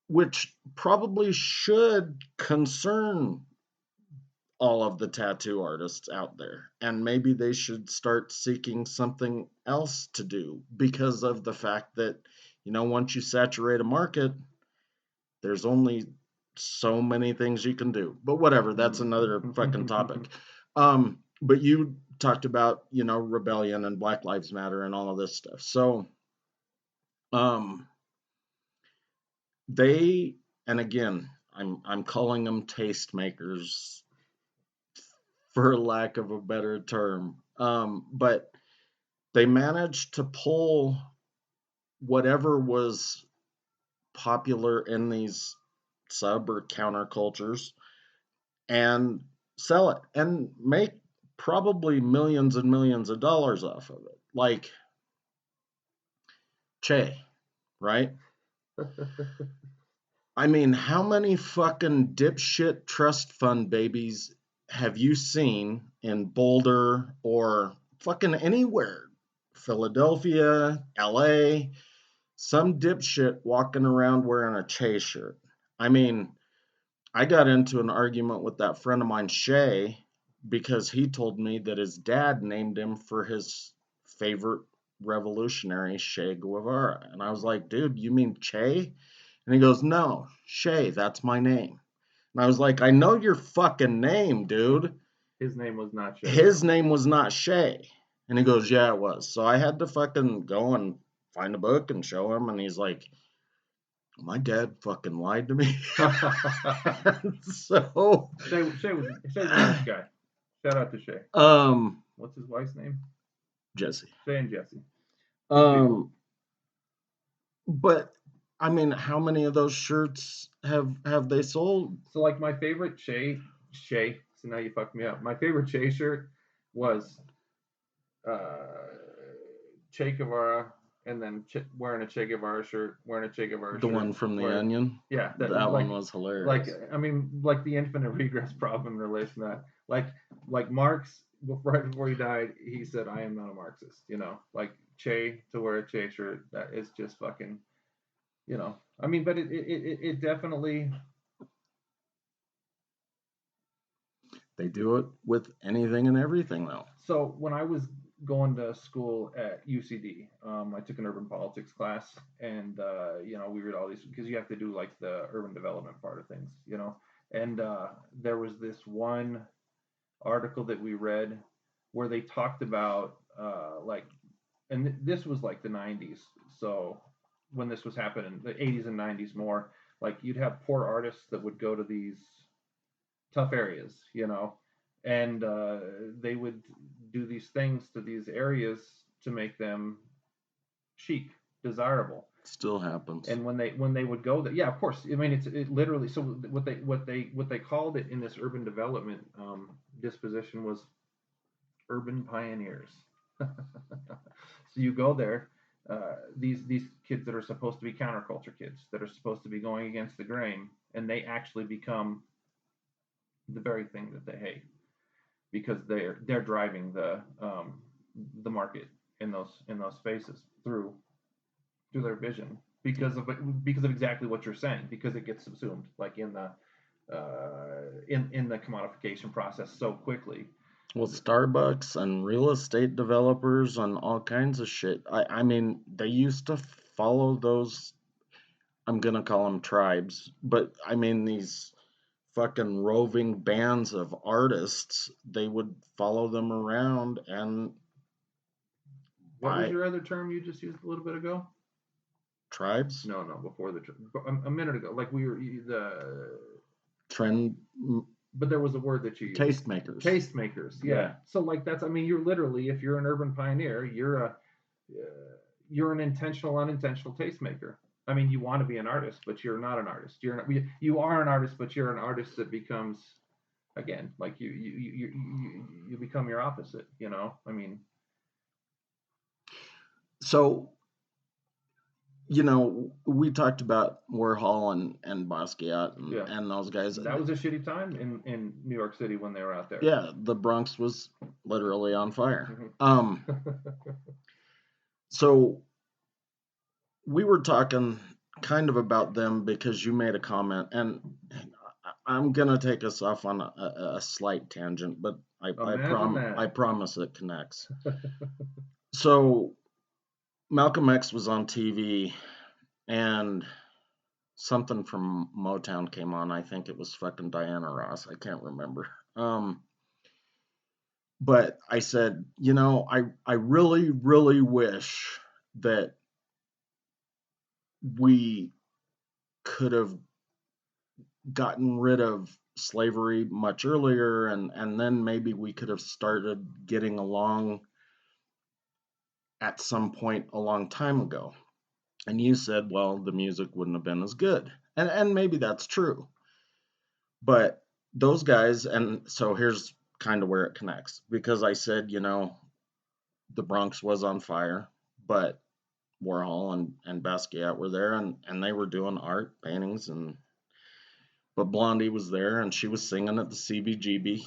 Which probably should concern all of the tattoo artists out there. And maybe they should start seeking something else to do because of the fact that, once you saturate a market, there's only so many things you can do. But whatever, that's another fucking topic. But you talked about, rebellion and Black Lives Matter and all of this stuff. So they, and again, I'm calling them tastemakers for lack of a better term. But they managed to pull whatever was popular in these sub or countercultures and sell it and make probably millions and millions of dollars off of it. Like Che, right? I mean, how many fucking dipshit trust fund babies have you seen in Boulder or fucking anywhere? Philadelphia, LA, some dipshit walking around wearing a Che shirt. I mean, I got into an argument with that friend of mine, Shay, because he told me that his dad named him for his favorite revolutionary, Che Guevara. And I was like, dude, you mean Che? And he goes, no, Shay, that's my name. And I was like, I know your fucking name, dude. His name was not Shay, His though. name was not Shay. And he goes, yeah, it was. So I had to fucking go and find a book and show him. And he's like, my dad fucking lied to me. So, Shay's a nice guy. Shout out to Shay. um, What's his wife's name? Jesse. Shay and Jesse. Good people. But I mean, how many of those shirts have they sold? So like my favorite Shay. So now you fucked me up. My favorite Shay shirt was uh, Che Guevara, and then wearing a Che Guevara shirt, wearing a Che Guevara The shirt. one from The wearing, Onion? Yeah, That one was hilarious. I mean, like the infinite regress problem in relation to that. Like Marx, right before he died, he said, "I am not a Marxist." Like Che to wear a Che shirt, that is just fucking. I mean, but it definitely. They do it with anything and everything, though. So when I was going to school at UCD, I took an urban politics class, and we read all these because you have to do like the urban development part of things, And there was this one article that we read where they talked about and this was like the '90s. So when this was happening, the '80s and '90s more, like you'd have poor artists that would go to these tough areas, and they would do these things to these areas to make them chic, desirable. Still happens. And when they would go there, yeah, of course. I mean, it literally. So what they called it in this urban development disposition was urban pioneers. So you go there, these kids that are supposed to be counterculture kids that are supposed to be going against the grain, and they actually become the very thing that they hate because they're driving the market in those spaces through their vision because of exactly what you're saying, because it gets subsumed like in the commodification process so quickly. Well, Starbucks and real estate developers and all kinds of shit. I mean, they used to follow those. I'm gonna call them tribes, but I mean these fucking roving bands of artists. They would follow them around and What was buy your other term you just used a little bit ago? Tribes? No, before a minute ago. Like we were the Trend but there was a word that you used. tastemakers. Tastemakers, yeah. So like that's, I mean, you're literally, if you're an urban pioneer, you're an intentional, unintentional tastemaker. I mean, you want to be an artist, but you're not an artist. You are an artist, but you're an artist that becomes, again, like you become your opposite. You know, I mean. So, you know, we talked about Warhol and Basquiat and those guys. That was a shitty time in New York City when they were out there. Yeah, the Bronx was literally on fire. So we were talking kind of about them because you made a comment, and I'm gonna take us off on a slight tangent, but I promise it connects. So Malcolm X was on TV, and something from Motown came on. I think it was fucking Diana Ross. I can't remember. But I said, you know, I really, really wish that we could have gotten rid of slavery much earlier, and then maybe we could have started getting along at some point a long time ago. And you said, well, the music wouldn't have been as good. And maybe that's true. But those guys, and so here's kind of where it connects. Because I said, you know, the Bronx was on fire, but Warhol and Basquiat were there, and they were doing art, paintings, but Blondie was there, and she was singing at the CBGB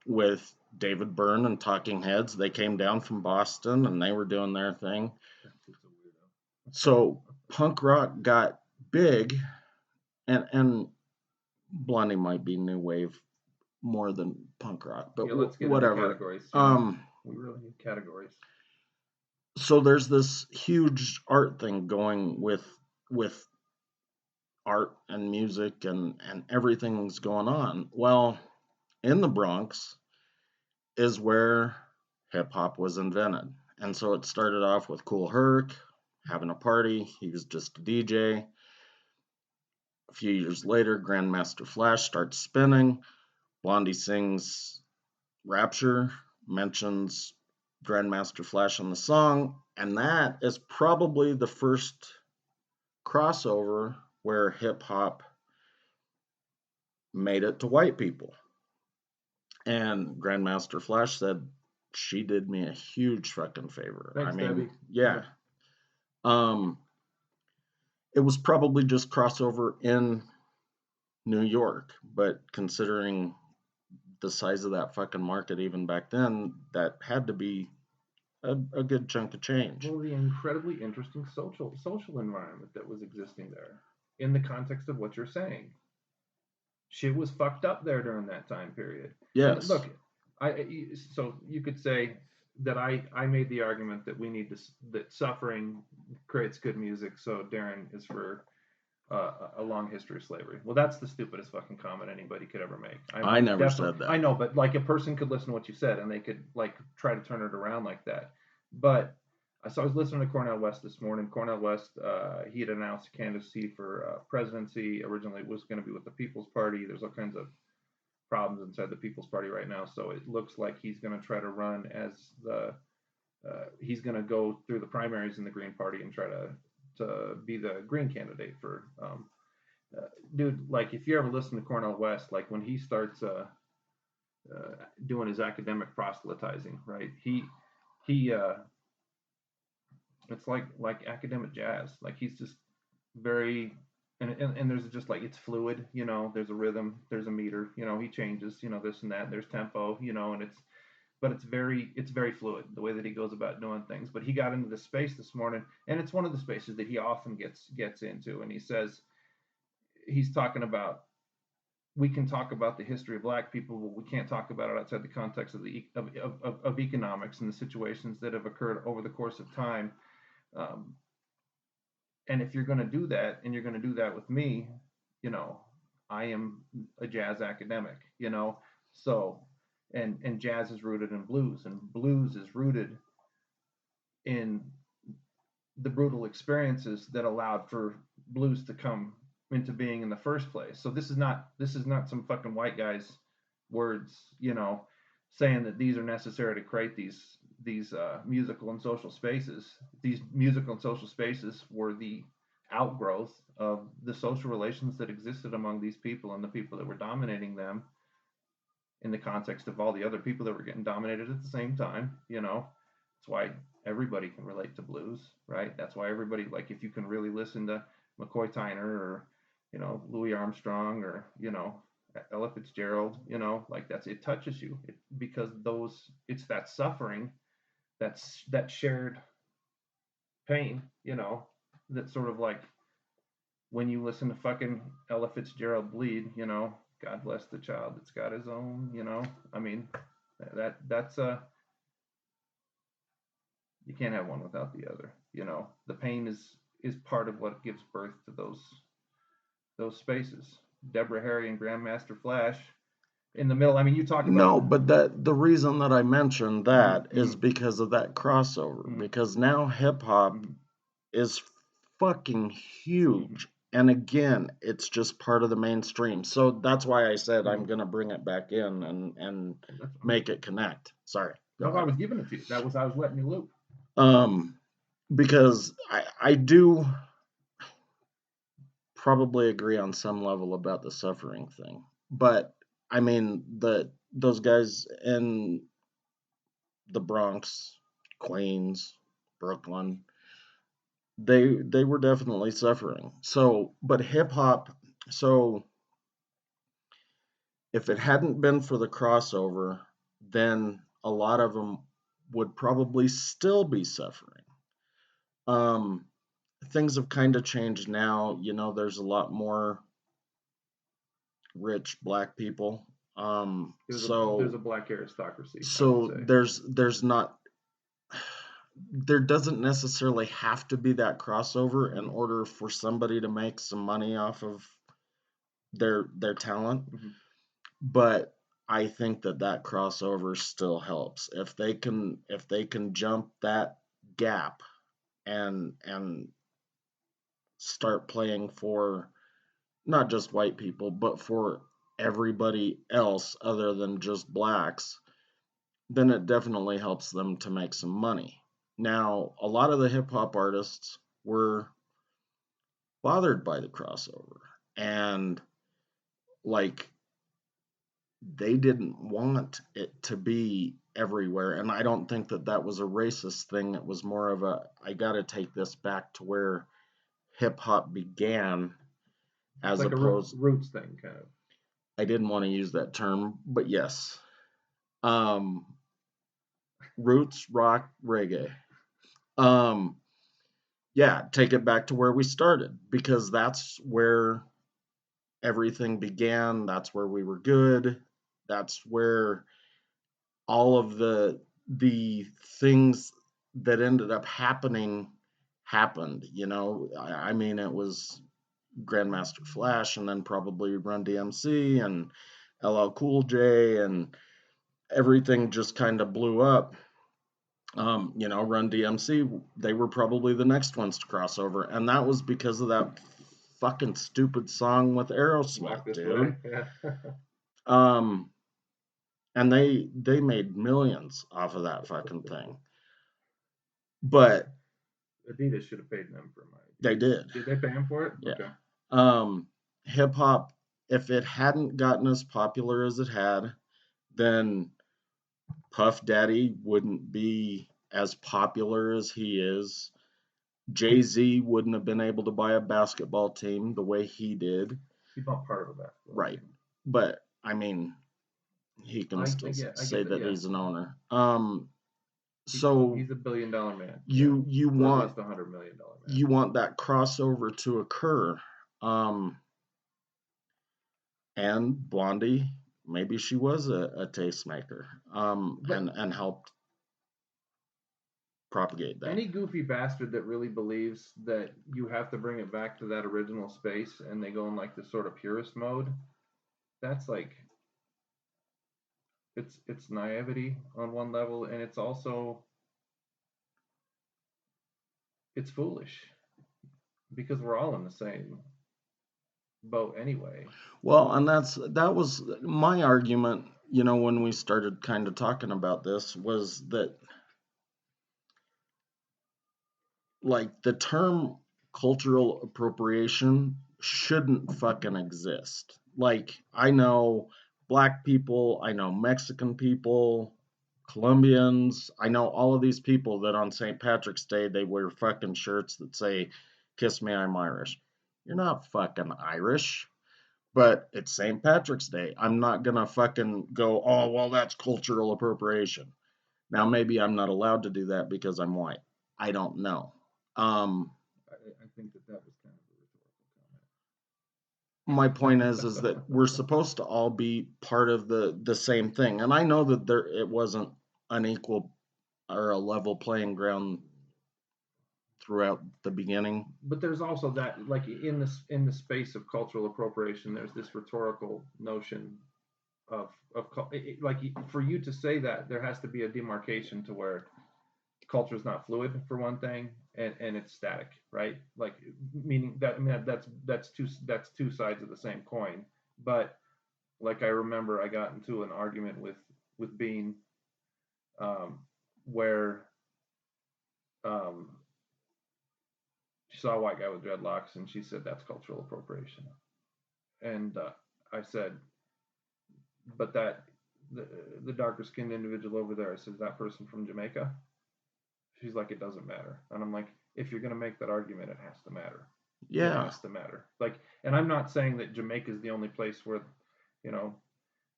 with David Byrne and Talking Heads. They came down from Boston, and they were doing their thing. So punk rock got big, and Blondie might be new wave more than punk rock, but let's get whatever. Into categories. We really need categories. So there's this huge art thing going with art and music and everything's going on. Well, in the Bronx is where hip hop was invented. And so it started off with Kool Herc having a party. He was just a DJ. A few years later, Grandmaster Flash starts spinning. Blondie sings Rapture, mentions Grandmaster Flash in the song, and that is probably the first crossover where hip hop made it to white people. And Grandmaster Flash said, she did me a huge fucking favor. Thanks, Debbie. Yeah. It was probably just crossover in New York, but considering the size of that fucking market even back then, that had to be a good chunk of change. Well, the incredibly interesting social environment that was existing there in the context of what you're saying. Shit was fucked up there during that time period. Yes. And look, so you could say that I made the argument that we need to, that suffering creates good music. So Darren is for a long history of slavery. Well, that's the stupidest fucking comment anybody could ever make. I never said that. I know, but like a person could listen to what you said and they could like try to turn it around like that. But so I was listening to Cornel West this morning. Cornel West, he had announced a candidacy for presidency. Originally, it was going to be with the People's Party. There's all kinds of problems inside the People's Party right now. So it looks like he's going to try to run as he's going to go through the primaries in the Green Party and try to be the Green candidate for. Dude, like if you ever listen to Cornel West, like when he starts doing his academic proselytizing, right? He it's like academic jazz. Like he's just very and there's just like it's fluid, you know, there's a rhythm, there's a meter, you know, he changes, you know, this and that, there's tempo, you know, and it's very fluid the way that he goes about doing things. But he got into this space this morning, and it's one of the spaces that he often gets into, and he says he's talking about we can talk about the history of Black people, but we can't talk about it outside the context of economics and the situations that have occurred over the course of time. And if you're going to do that, and you're going to do that with me, you know, I am a jazz academic, you know, so and jazz is rooted in blues, and blues is rooted in the brutal experiences that allowed for blues to come into being in the first place. So this is not some fucking white guy's words, saying that these are necessary to create these musical and social spaces. These musical and social spaces were the outgrowth of the social relations that existed among these people and the people that were dominating them in the context of all the other people that were getting dominated at the same time. That's why everybody can relate to blues, right? That's why everybody, like, if you can really listen to McCoy Tyner or Louis Armstrong or Ella Fitzgerald, like it touches you because it's that suffering, that shared pain, that sort of like when you listen to fucking Ella Fitzgerald bleed, God bless the child that's got his own, I mean, that's you can't have one without the other. The pain is part of what gives birth to those spaces. Deborah Harry and Grandmaster Flash in the middle. I mean, you talk about No, but the reason that I mentioned that mm-hmm, is because of that crossover. mm-hmm, Because now hip hop mm-hmm, is fucking huge. And again, it's just part of the mainstream. So that's why I said I'm gonna bring it back in and make it connect. Sorry. Go No, I ahead. was giving it to you. I was letting you loop. Because I do probably agree on some level about the suffering thing. But I mean those guys in the Bronx, Queens, Brooklyn, they were definitely suffering. So, but hip hop, so if it hadn't been for the crossover, then a lot of them would probably still be suffering. Um, Things have kind of changed now. There's a lot more rich black people. There's a black aristocracy, I would So say. there's not there doesn't necessarily have to be that crossover in order for somebody to make some money off of their talent. Mm-hmm. But I think that crossover still helps if they can jump that gap and start playing for not just white people but for everybody else other than just blacks, then it definitely helps them to make some money. Now, a lot of the hip hop artists were bothered by the crossover and like they didn't want it to be everywhere. And I don't think that was a racist thing. It was more of I got to take this back to where hip hop began, It's as like a opposed. roots thing, kind of. I didn't want to use that term, but yes. Um, Roots, rock, reggae. Um, yeah, take it back to where we started because that's where everything began. That's where we were good. That's where all of the things that ended up happening happened. I mean, it was Grandmaster Flash, and then probably Run DMC and LL Cool J, and everything just kind of blew up. Run DMC, they were probably the next ones to cross over, and that was because of that fucking stupid song with Aerosmith, dude. Yeah. Um, and they made millions off of that fucking thing. But Adidas should have paid them for my. they did. Did they pay him for it? Yeah. Okay. Hip hop, if it hadn't gotten as popular as it had, then Puff Daddy wouldn't be as popular as he is. Jay-Z wouldn't have been able to buy a basketball team the way he did. He bought part of a basketball. Right. Team. But I mean, he can still say that he's an owner. So he's $1 billion man. You want at least $100 million man. You want that crossover to occur. And Blondie, maybe she was a tastemaker. And helped propagate that. Any goofy bastard that really believes that you have to bring it back to that original space and they go in like this sort of purist mode, that's like it's naivety on one level, and it's also it's foolish because we're all in the same boat anyway. Well, and that was my argument, when we started kind of talking about this, was that, like, the term cultural appropriation shouldn't fucking exist. Like, I know black people, I know Mexican people, Colombians, I know all of these people that on St. Patrick's Day they wear fucking shirts that say, "Kiss me, I'm Irish." You're not fucking Irish. But it's St. Patrick's Day. I'm not gonna fucking go, "Oh, well, that's cultural appropriation." Now, maybe I'm not allowed to do that because I'm white. I don't know. Um, I think that was kind of a my point is rhetorical that comment. we're supposed to all be part of the same thing, and I know that it wasn't unequal or a level playing ground throughout the beginning. But there's also that, like in the space of cultural appropriation, there's this rhetorical notion of like for you to say that there has to be a demarcation to where culture is not fluid for one thing, and it's static, right? Like meaning that, I mean, that's two sides of the same coin. But like I remember I got into an argument with Bean, um, where um, she saw a white guy with dreadlocks and she said that's cultural appropriation, and I said, but the darker skinned individual over there, I said, is that person from Jamaica? She's like, it doesn't matter. And I'm like, if you're going to make that argument, it has to matter. It Yeah, has to matter. Like, and I'm not saying that Jamaica is the only place where, you know,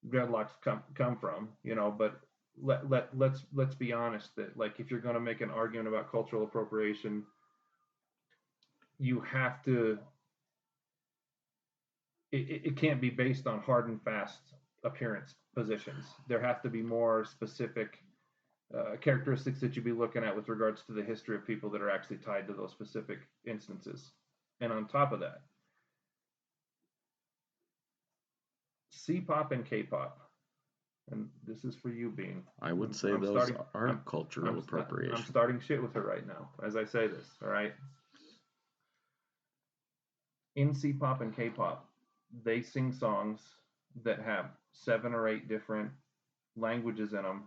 dreadlocks come from, but let's be honest that, like, if you're going to make an argument about cultural appropriation, you have to. It can't be based on hard and fast appearance positions. There have to be more specific characteristics that you'd be looking at with regards to the history of people that are actually tied to those specific instances. And on top of that, C-pop and K-pop, and this is for you, Bean. I would say I'm those starting. are cultural I'm appropriation. starting shit with her right now as I say this. All right. In C-pop and K-pop, they sing songs that have 7 or 8 different languages in them,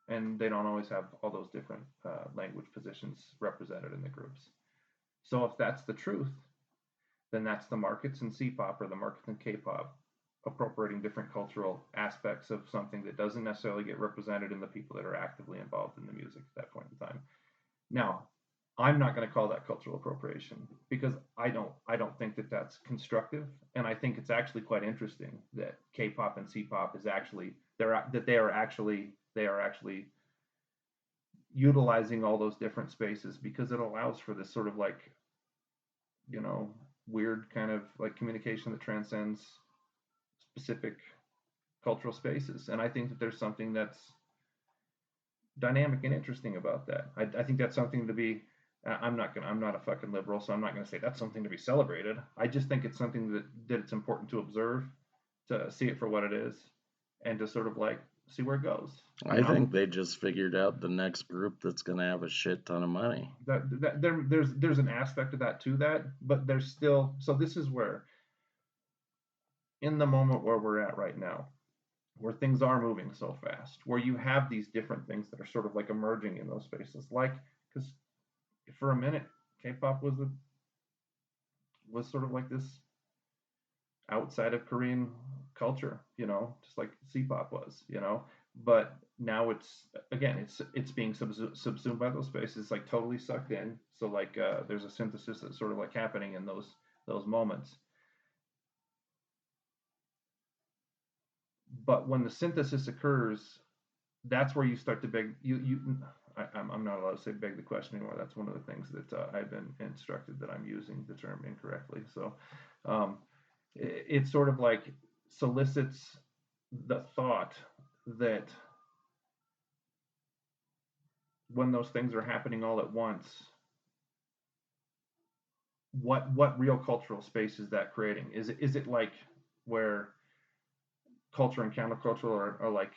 and they don't always have all those different language positions represented in the groups. So if that's the truth, then that's the markets in C-pop or the markets in K-pop appropriating different cultural aspects of something that doesn't necessarily get represented in the people that are actively involved in the music at that point in time. Now, I'm not going to call that cultural appropriation because I don't think that that's constructive, and I think it's actually quite interesting that K-pop and C-pop is actually they are actually utilizing all those different spaces because it allows for this sort of like, weird kind of like communication that transcends specific cultural spaces. And I think that there's something that's dynamic and interesting about that. I think that's something to be. I'm not a fucking liberal, so I'm not gonna say that's something to be celebrated. I just think it's something that it's important to observe, to see it for what it is, and to sort of like see where it goes. I think they just figured out the next group that's going to have a shit ton of money. There's an aspect of that to that, but there's still, so this is where, in the moment where we're at right now, where things are moving so fast, where you have these different things that are sort of like emerging in those spaces, like, because for a minute K-pop was sort of like this outside of Korean culture, just like C-pop was, but now it's being subsumed by those spaces. It's like totally sucked in. So like there's a synthesis that's sort of like happening in those moments. But when the synthesis occurs, that's where you start to beg I'm not allowed to say beg the question anymore. That's one of the things that I've been instructed that I'm using the term incorrectly. So it sort of like solicits the thought that when those things are happening all at once, what real cultural space is that creating? Is it like where culture and countercultural are like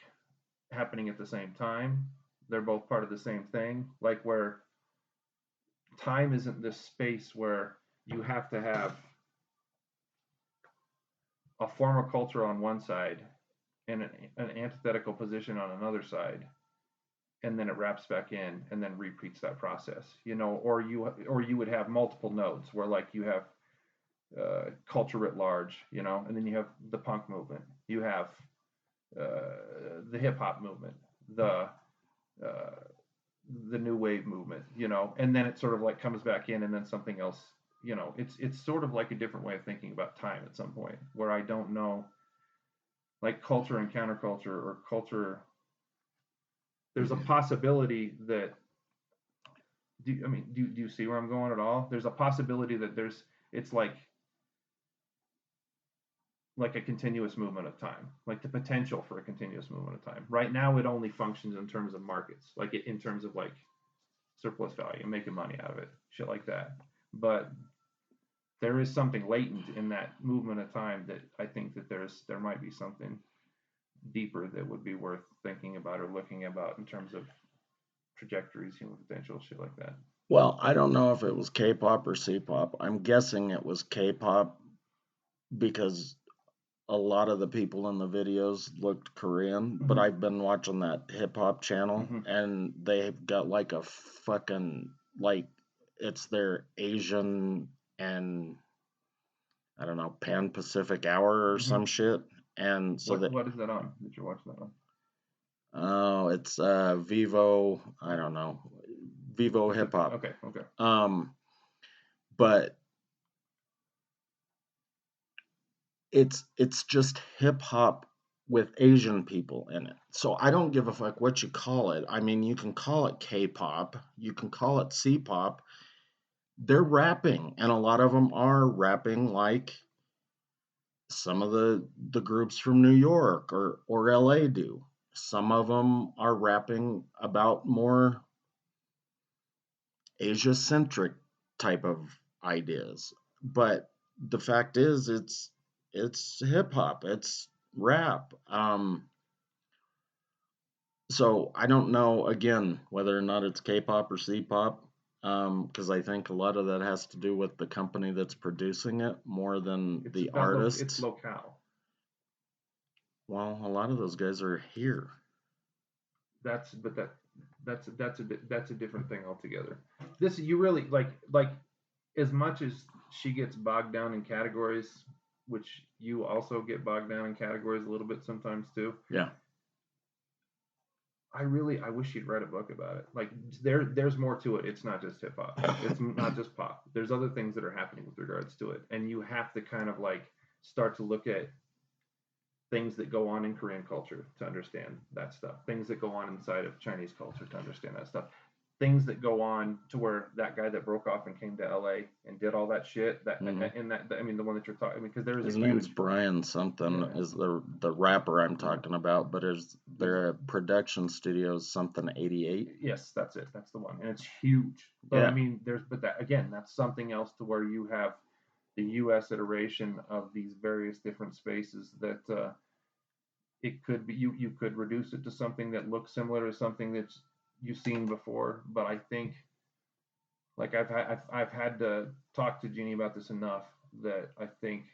happening at the same time? They're both part of the same thing, like where time isn't this space where you have to have a form of culture on one side and an antithetical position on another side, and then it wraps back in and then repeats that process, or you would have multiple nodes where like you have culture writ large, and then you have the punk movement, you have the hip hop movement, uh, the new wave movement, and then it sort of like comes back in, and then something else, it's sort of like a different way of thinking about time at some point, where I don't know, like culture and counterculture, or culture. There's a possibility that. Do you see where I'm going at all? There's a possibility that it's like a continuous movement of time, like the potential for a continuous movement of time. Right now, it only functions in terms of markets, like in terms of like surplus value, making money out of it, shit like that. But there is something latent in that movement of time that I think that there might be something deeper that would be worth thinking about or looking about in terms of trajectories, human potential, shit like that. Well, I don't know if it was K-pop or C-pop. I'm guessing it was K-pop because a lot of the people in the videos looked Korean, but I've been watching that hip hop channel and they've got like a fucking, like, it's their Asian and I don't know, Pan Pacific Hour or some shit. And so what is that on that you're watching that on? Oh, it's Vivo, I don't know, Vivo hip hop. Okay. But it's just hip hop with Asian people in it. So I don't give a fuck what you call it. I mean, you can call it K-pop, you can call it C-pop. They're rapping, and a lot of them are rapping like some of the groups from New York or LA do. Some of them are rapping about more Asia-centric type of ideas. But the fact is, it's hip hop, it's rap. So I don't know again whether or not it's K-pop or C-pop, because I think a lot of that has to do with the company that's producing it more than the artists. It's locale. Well, a lot of those guys are here. That's a different thing altogether. This you really like as much as she gets bogged down in categories, which you also get bogged down in categories a little bit sometimes too. Yeah. I wish she'd write a book about it. Like there's more to it. It's not just hip hop. It's not just pop. There's other things that are happening with regards to it, and you have to kind of like start to look at things that go on in Korean culture to understand that stuff. Things that go on inside of Chinese culture to understand that stuff. Things that go on to where that guy that broke off and came to LA and did all that shit. The one that you're talking. Because there is his name's Brian something is the rapper I'm talking about, but their production studios something 88. Yes, that's it. That's the one, and it's huge. But I mean, that's something else to where you have the U.S. iteration of these various different spaces that it could be you could reduce it to something that looks similar to something that you've seen before. But I think, like I've had to talk to Jeannie about this enough that I think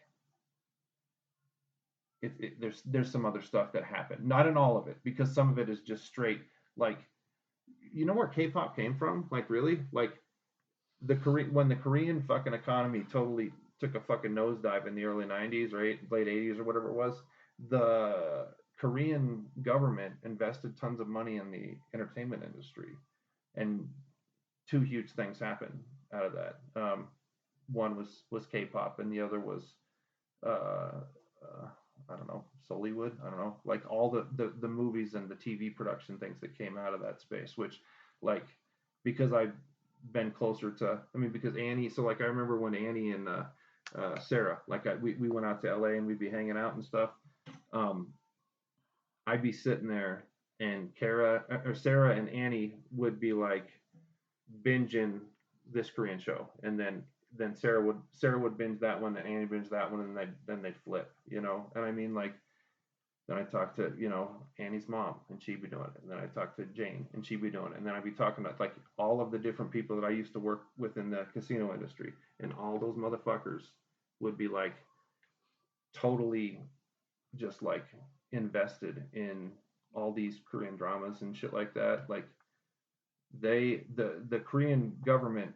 there's some other stuff that happened. Not in all of it, because some of it is just straight like, where K-pop came from? Like really, like when the Korean fucking economy totally took a fucking nosedive in the early 90s or late 80s or whatever it was, the Korean government invested tons of money in the entertainment industry, and two huge things happened out of that. One was K-pop, and the other was I don't know, Sollywood. I don't know, like all the movies and the TV production things that came out of that space, which like because I've been closer to, because Annie, so like I remember when Annie and Sarah, like we went out to LA and we'd be hanging out and stuff. I'd be sitting there and Sarah and Annie would be like binging this Korean show, and then Sarah would binge that one, and Annie binge that one, and then they'd flip, And I mean, like Then I talk to, Annie's mom, and she'd be doing it. And then I talk to Jane, and she'd be doing it. And then I'd be talking to like all of the different people that I used to work with in the casino industry, and all those motherfuckers would be like totally just like invested in all these Korean dramas and shit like that. Like the Korean government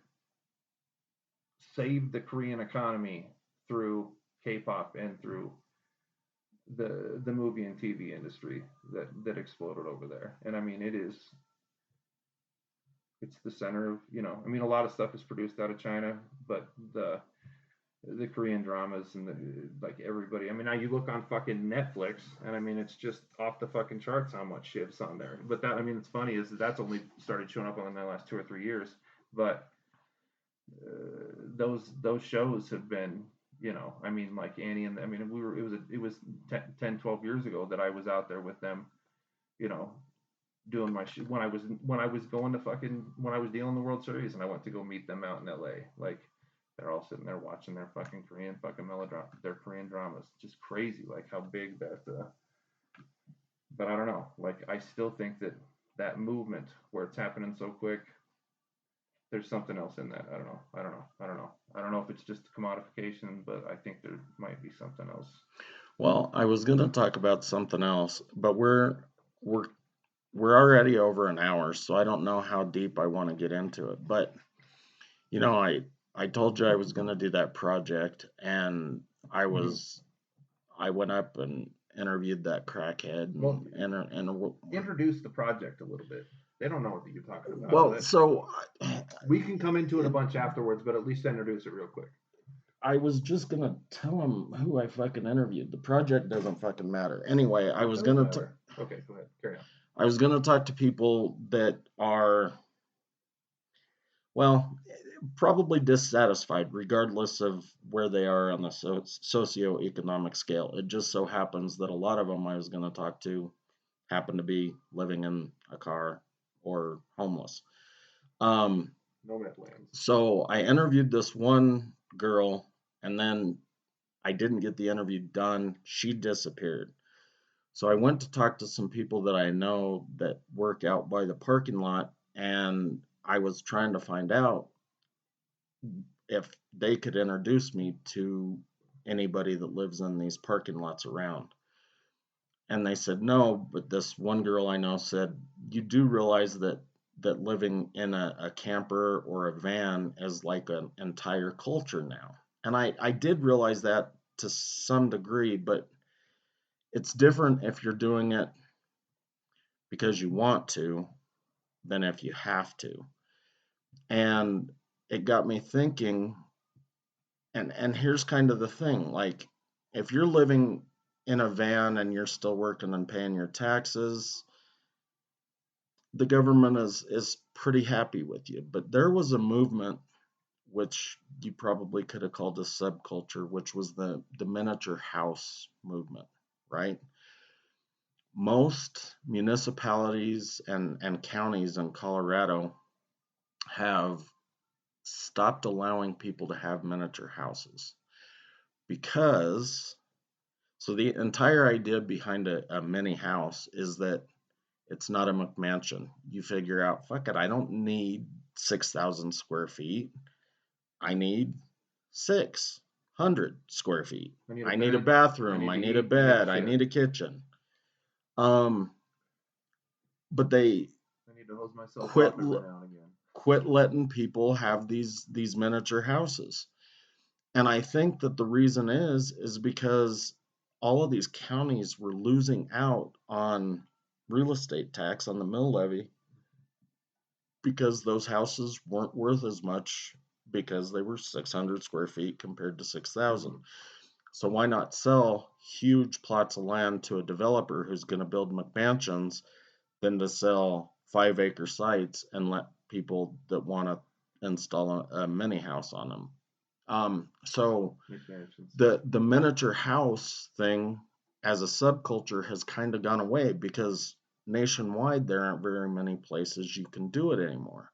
saved the Korean economy through K-pop and through the movie and TV industry that exploded over there. And I mean, it's the center of, I mean, a lot of stuff is produced out of China, but the Korean dramas and like everybody. I mean, now you look on fucking Netflix, and I mean, it's just off the fucking charts how much shit's on there. But that, I mean, it's funny is that's only started showing up in the last 2 or 3 years. But those shows have been, I mean, like Annie, and I mean, it was 10, 12 years ago that I was out there with them, you know, doing my shit when I was going to fucking when I was dealing the World Series, and I went to go meet them out in L.A. Like they're all sitting there watching their fucking Korean fucking melodrama, their Korean dramas. Just crazy, like how big that. But I don't know. Like I still think that movement where it's happening so quick, there's something else in that. I don't know. I don't know. I don't know. I don't know if it's just commodification, but I think there might be something else. Well, I was going to talk about something else, but we're we're already over an hour, so I don't know how deep I want to get into it. But I told you I was going to do that project, and I went up and interviewed that crackhead, Well, and introduce the project a little bit. They don't know what you're talking about. well, so We can come into it a bunch afterwards, but at least introduce it real quick. I was just gonna tell him who I fucking interviewed. The project doesn't fucking matter. Anyway, I was gonna Okay, go ahead. Carry on. I was gonna talk to people that are, well, probably dissatisfied, regardless of where they are on the socioeconomic scale. It just so happens that a lot of them I was gonna talk to happen to be living in a car or homeless. Nomad lands. So I interviewed this one girl, and then I didn't get the interview done. She disappeared. So I went to talk to some people that I know that work out by the parking lot, and I was trying to find out if they could introduce me to anybody that lives in these parking lots around. And they said no, but this one girl I know said, you do realize that living in a camper or a van is like an entire culture now. And I did realize that to some degree, but it's different if you're doing it because you want to than if you have to. And it got me thinking, and here's kind of the thing, like if you're living in a van and you're still working and paying your taxes, the government is pretty happy with you. But there was a movement which you probably could have called a subculture, which was the miniature house movement, right? Most municipalities and counties in Colorado have stopped allowing people to have miniature houses because, so the entire idea behind a mini house is that it's not a McMansion. You figure out, fuck it, I don't need 6,000 square feet. I need 600 square feet. I need a bathroom. I need a bed. I need a kitchen. But they I need to hose myself quit off every now and again. quit letting people have these miniature houses. And I think that the reason is because all of these counties were losing out on real estate tax on the mill levy because those houses weren't worth as much because they were 600 square feet compared to 6,000. So why not sell huge plots of land to a developer who's going to build McMansions than to sell 5-acre sites and let people that want to install a mini house on them? So the miniature house thing as a subculture has kind of gone away because nationwide there aren't very many places you can do it anymore.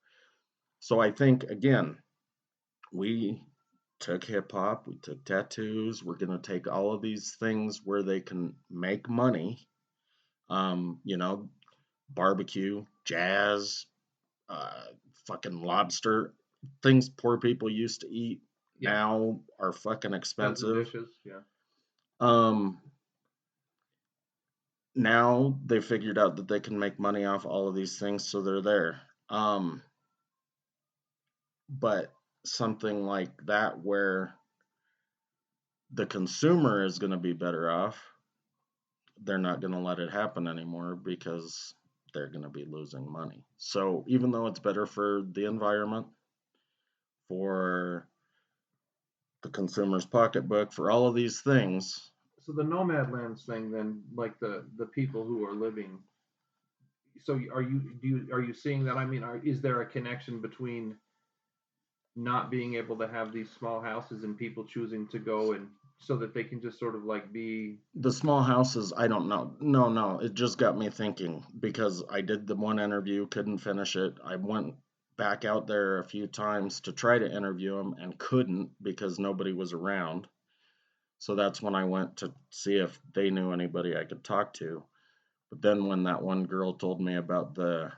So I think again, we took hip hop, we took tattoos. We're going to take all of these things where they can make money, you know, barbecue, jazz, uh, fucking lobster, things poor people used to eat Yeah. now are fucking Tons of expensive. dishes. Yeah. Now they figured out that they can make money off all of these things, so they're there. But something like that where the consumer is going to be better off, they're not going to let it happen anymore because they're going to be losing money. So even though it's better for the environment, for the consumer's pocketbook, for all of these things. So the nomad lands thing, then, like the people who are living. So are you seeing that? I mean, is there a connection between not being able to have these small houses and people choosing to go and so that they can just sort of like be The small houses, I don't know. No, it just got me thinking because I did the one interview, couldn't finish it. I went back out there a few times to try to interview them and couldn't because nobody was around. So that's when I went to see if they knew anybody I could talk to. But then when that one girl told me about the,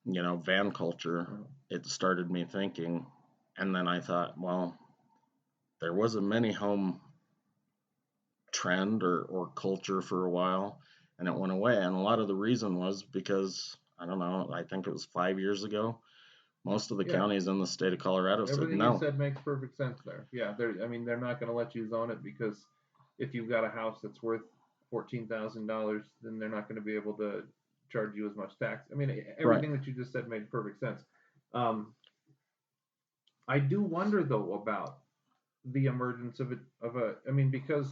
van culture, it started me thinking. And then I thought, well, there was a mini home trend or culture for a while, and it went away. And a lot of the reason was because, I don't know, I think it was 5 years ago, most of the yeah. counties in the state of Colorado said Everything no. you said makes perfect sense there. Yeah, they're not going to let you zone it because if you've got a house that's worth $14,000, then they're not going to be able to charge you as much tax. I mean, everything Right. that you just said made perfect sense. I do wonder though about the emergence of a. I mean, because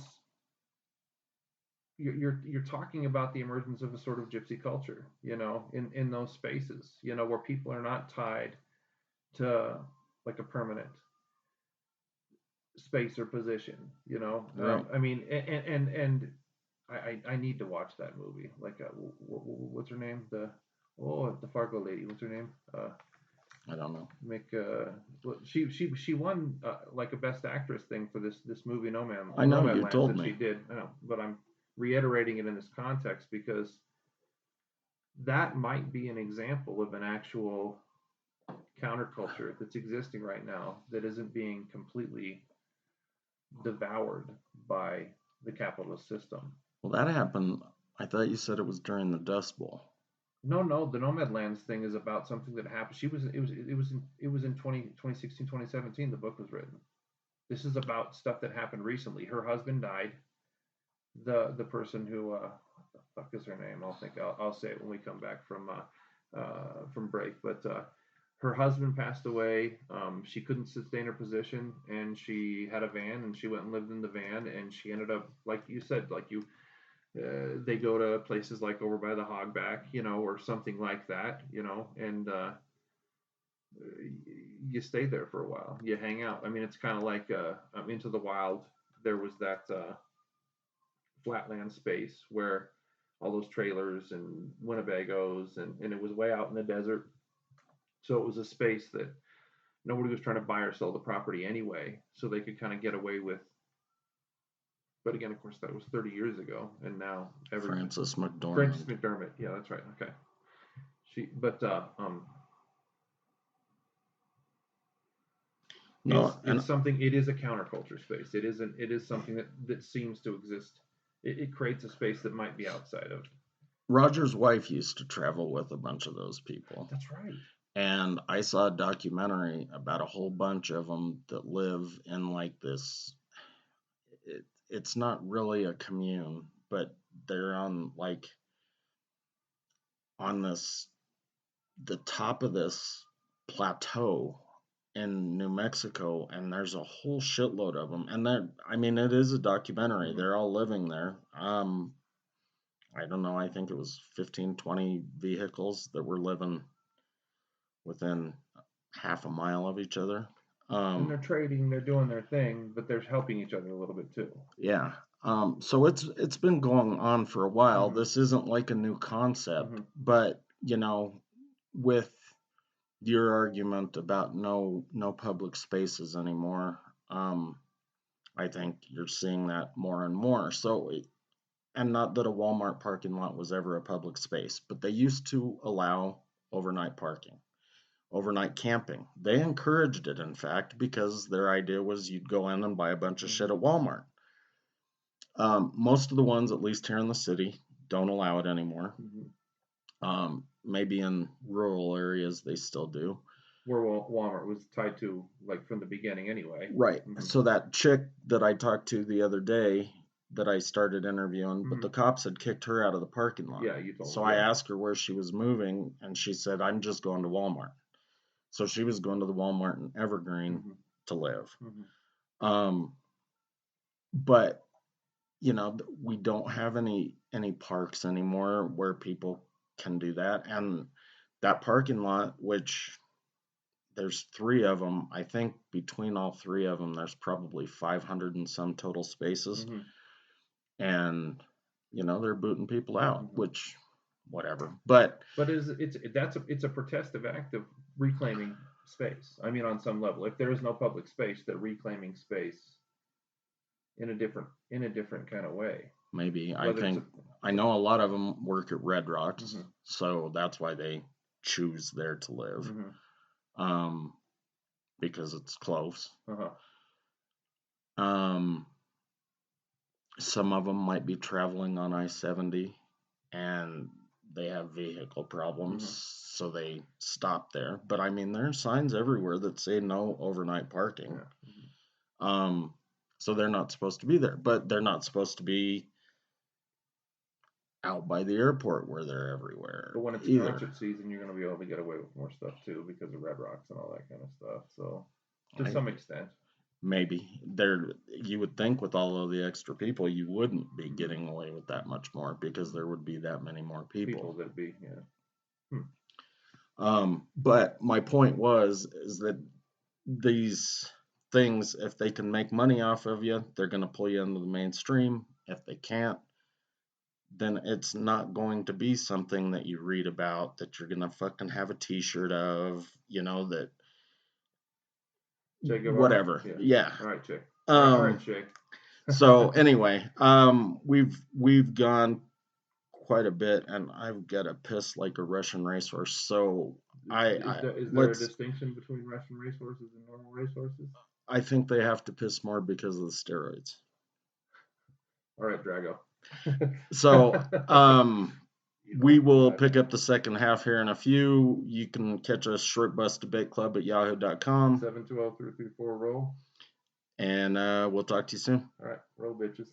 you're talking about the emergence of a sort of gypsy culture, in those spaces, where people are not tied to like a permanent space or position, Right. I mean, and I need to watch that movie. Like, what's her name? The Fargo lady. What's her name? I don't know. She won like a best actress thing for this movie I know, you Nomadlands told that she me. did. I know, but I'm reiterating it in this context because that might be an example of an actual counterculture that's existing right now that isn't being completely devoured by the capitalist system. Well, that happened. I thought you said it was during the Dust Bowl. No, the Nomadlands thing is about something that happened. It was in 2016, 2017 the book was written. This is about stuff that happened recently. Her husband died. The person who what the fuck is her name? I'll say it when we come back from break. But her husband passed away. She couldn't sustain her position, and she had a van, and she went and lived in the van, and she ended up, like you said, they go to places like over by the Hogback, or something like that, and you stay there for a while. You hang out. I mean, it's kind of like Into the Wild. There was that flatland space where all those trailers and Winnebagos, and it was way out in the desert. So it was a space that nobody was trying to buy or sell the property anyway, so they could kind of get away with. But again, of course, that was 30 years ago, and now Frances Frances McDormand. McDermott. Yeah, that's right. Okay. But No, and it's something. It is a counterculture space. It is something that seems to exist. It creates a space that might be outside of. Roger's wife used to travel with a bunch of those people. That's right. And I saw a documentary about a whole bunch of them that live in like this. It's not really a commune, but they're on this the top of this plateau in New Mexico, and there's a whole shitload of them. And I mean, it is a documentary. Mm-hmm. They're all living there. I don't know. I think it was 15, 20 vehicles that were living within half a mile of each other. And they're trading, they're doing their thing, but they're helping each other a little bit too. Yeah. So it's been going on for a while. Mm-hmm. This isn't like a new concept, Mm-hmm. but with your argument about no public spaces anymore, I think you're seeing that more and more. So, and not that a Walmart parking lot was ever a public space, but they used to allow overnight parking, overnight camping. They encouraged it, in fact, because their idea was you'd go in and buy a bunch of shit at Walmart. Most of the ones, at least here in the city, don't allow it anymore. Maybe in rural areas they still do. Where Walmart was tied to, like, from the beginning anyway. Right. So that chick that I talked to the other day that I started interviewing, but the cops had kicked her out of the parking lot. Yeah, you told me. So I asked her where she was moving, and she said, I'm just going to Walmart. So she was going to the Walmart in Evergreen to live. But, you know, we don't have any parks anymore where people can do that. And that parking lot, which there's 3 of them, I think between all 3 of them, there's probably 500 and some total spaces. And, you know, they're booting people out, which, whatever. But it's a protestive act of reclaiming space. I mean, on some level, if there is no public space, they're reclaiming space in a different kind of way. Maybe. I know a lot of them work at Red Rocks, so that's why they choose there to live. Because it's close. Some of them might be traveling on I-70 and they have vehicle problems, so they stop there. But I mean, there are signs everywhere that say no overnight parking. So they're not supposed to be there, but they're not supposed to be out by the airport where they're everywhere. But when it's concert season, you're going to be able to get away with more stuff too because of Red Rocks and all that kind of stuff. So to some extent. Maybe you would think with all of the extra people, you wouldn't be getting away with that much more because there would be that many more people. That'd be, But my point is that these things, if they can make money off of you, they're going to pull you into the mainstream. If they can't, then it's not going to be something that you read about that you're going to fucking have a t-shirt of, you know, that whatever. Yeah. All right, Chick. All right, Chick. So anyway, we've gone quite a bit, and I've got to piss like a Russian racehorse. So is there a distinction between Russian racehorses and normal racehorses? I think they have to piss more because of the steroids. All right, Drago. So we will pick up the second half here in a few. You can catch us Shor Bus Debate Club at yahoo.com. 720-334-ROLL. And we'll talk to you soon. All right, roll bitches.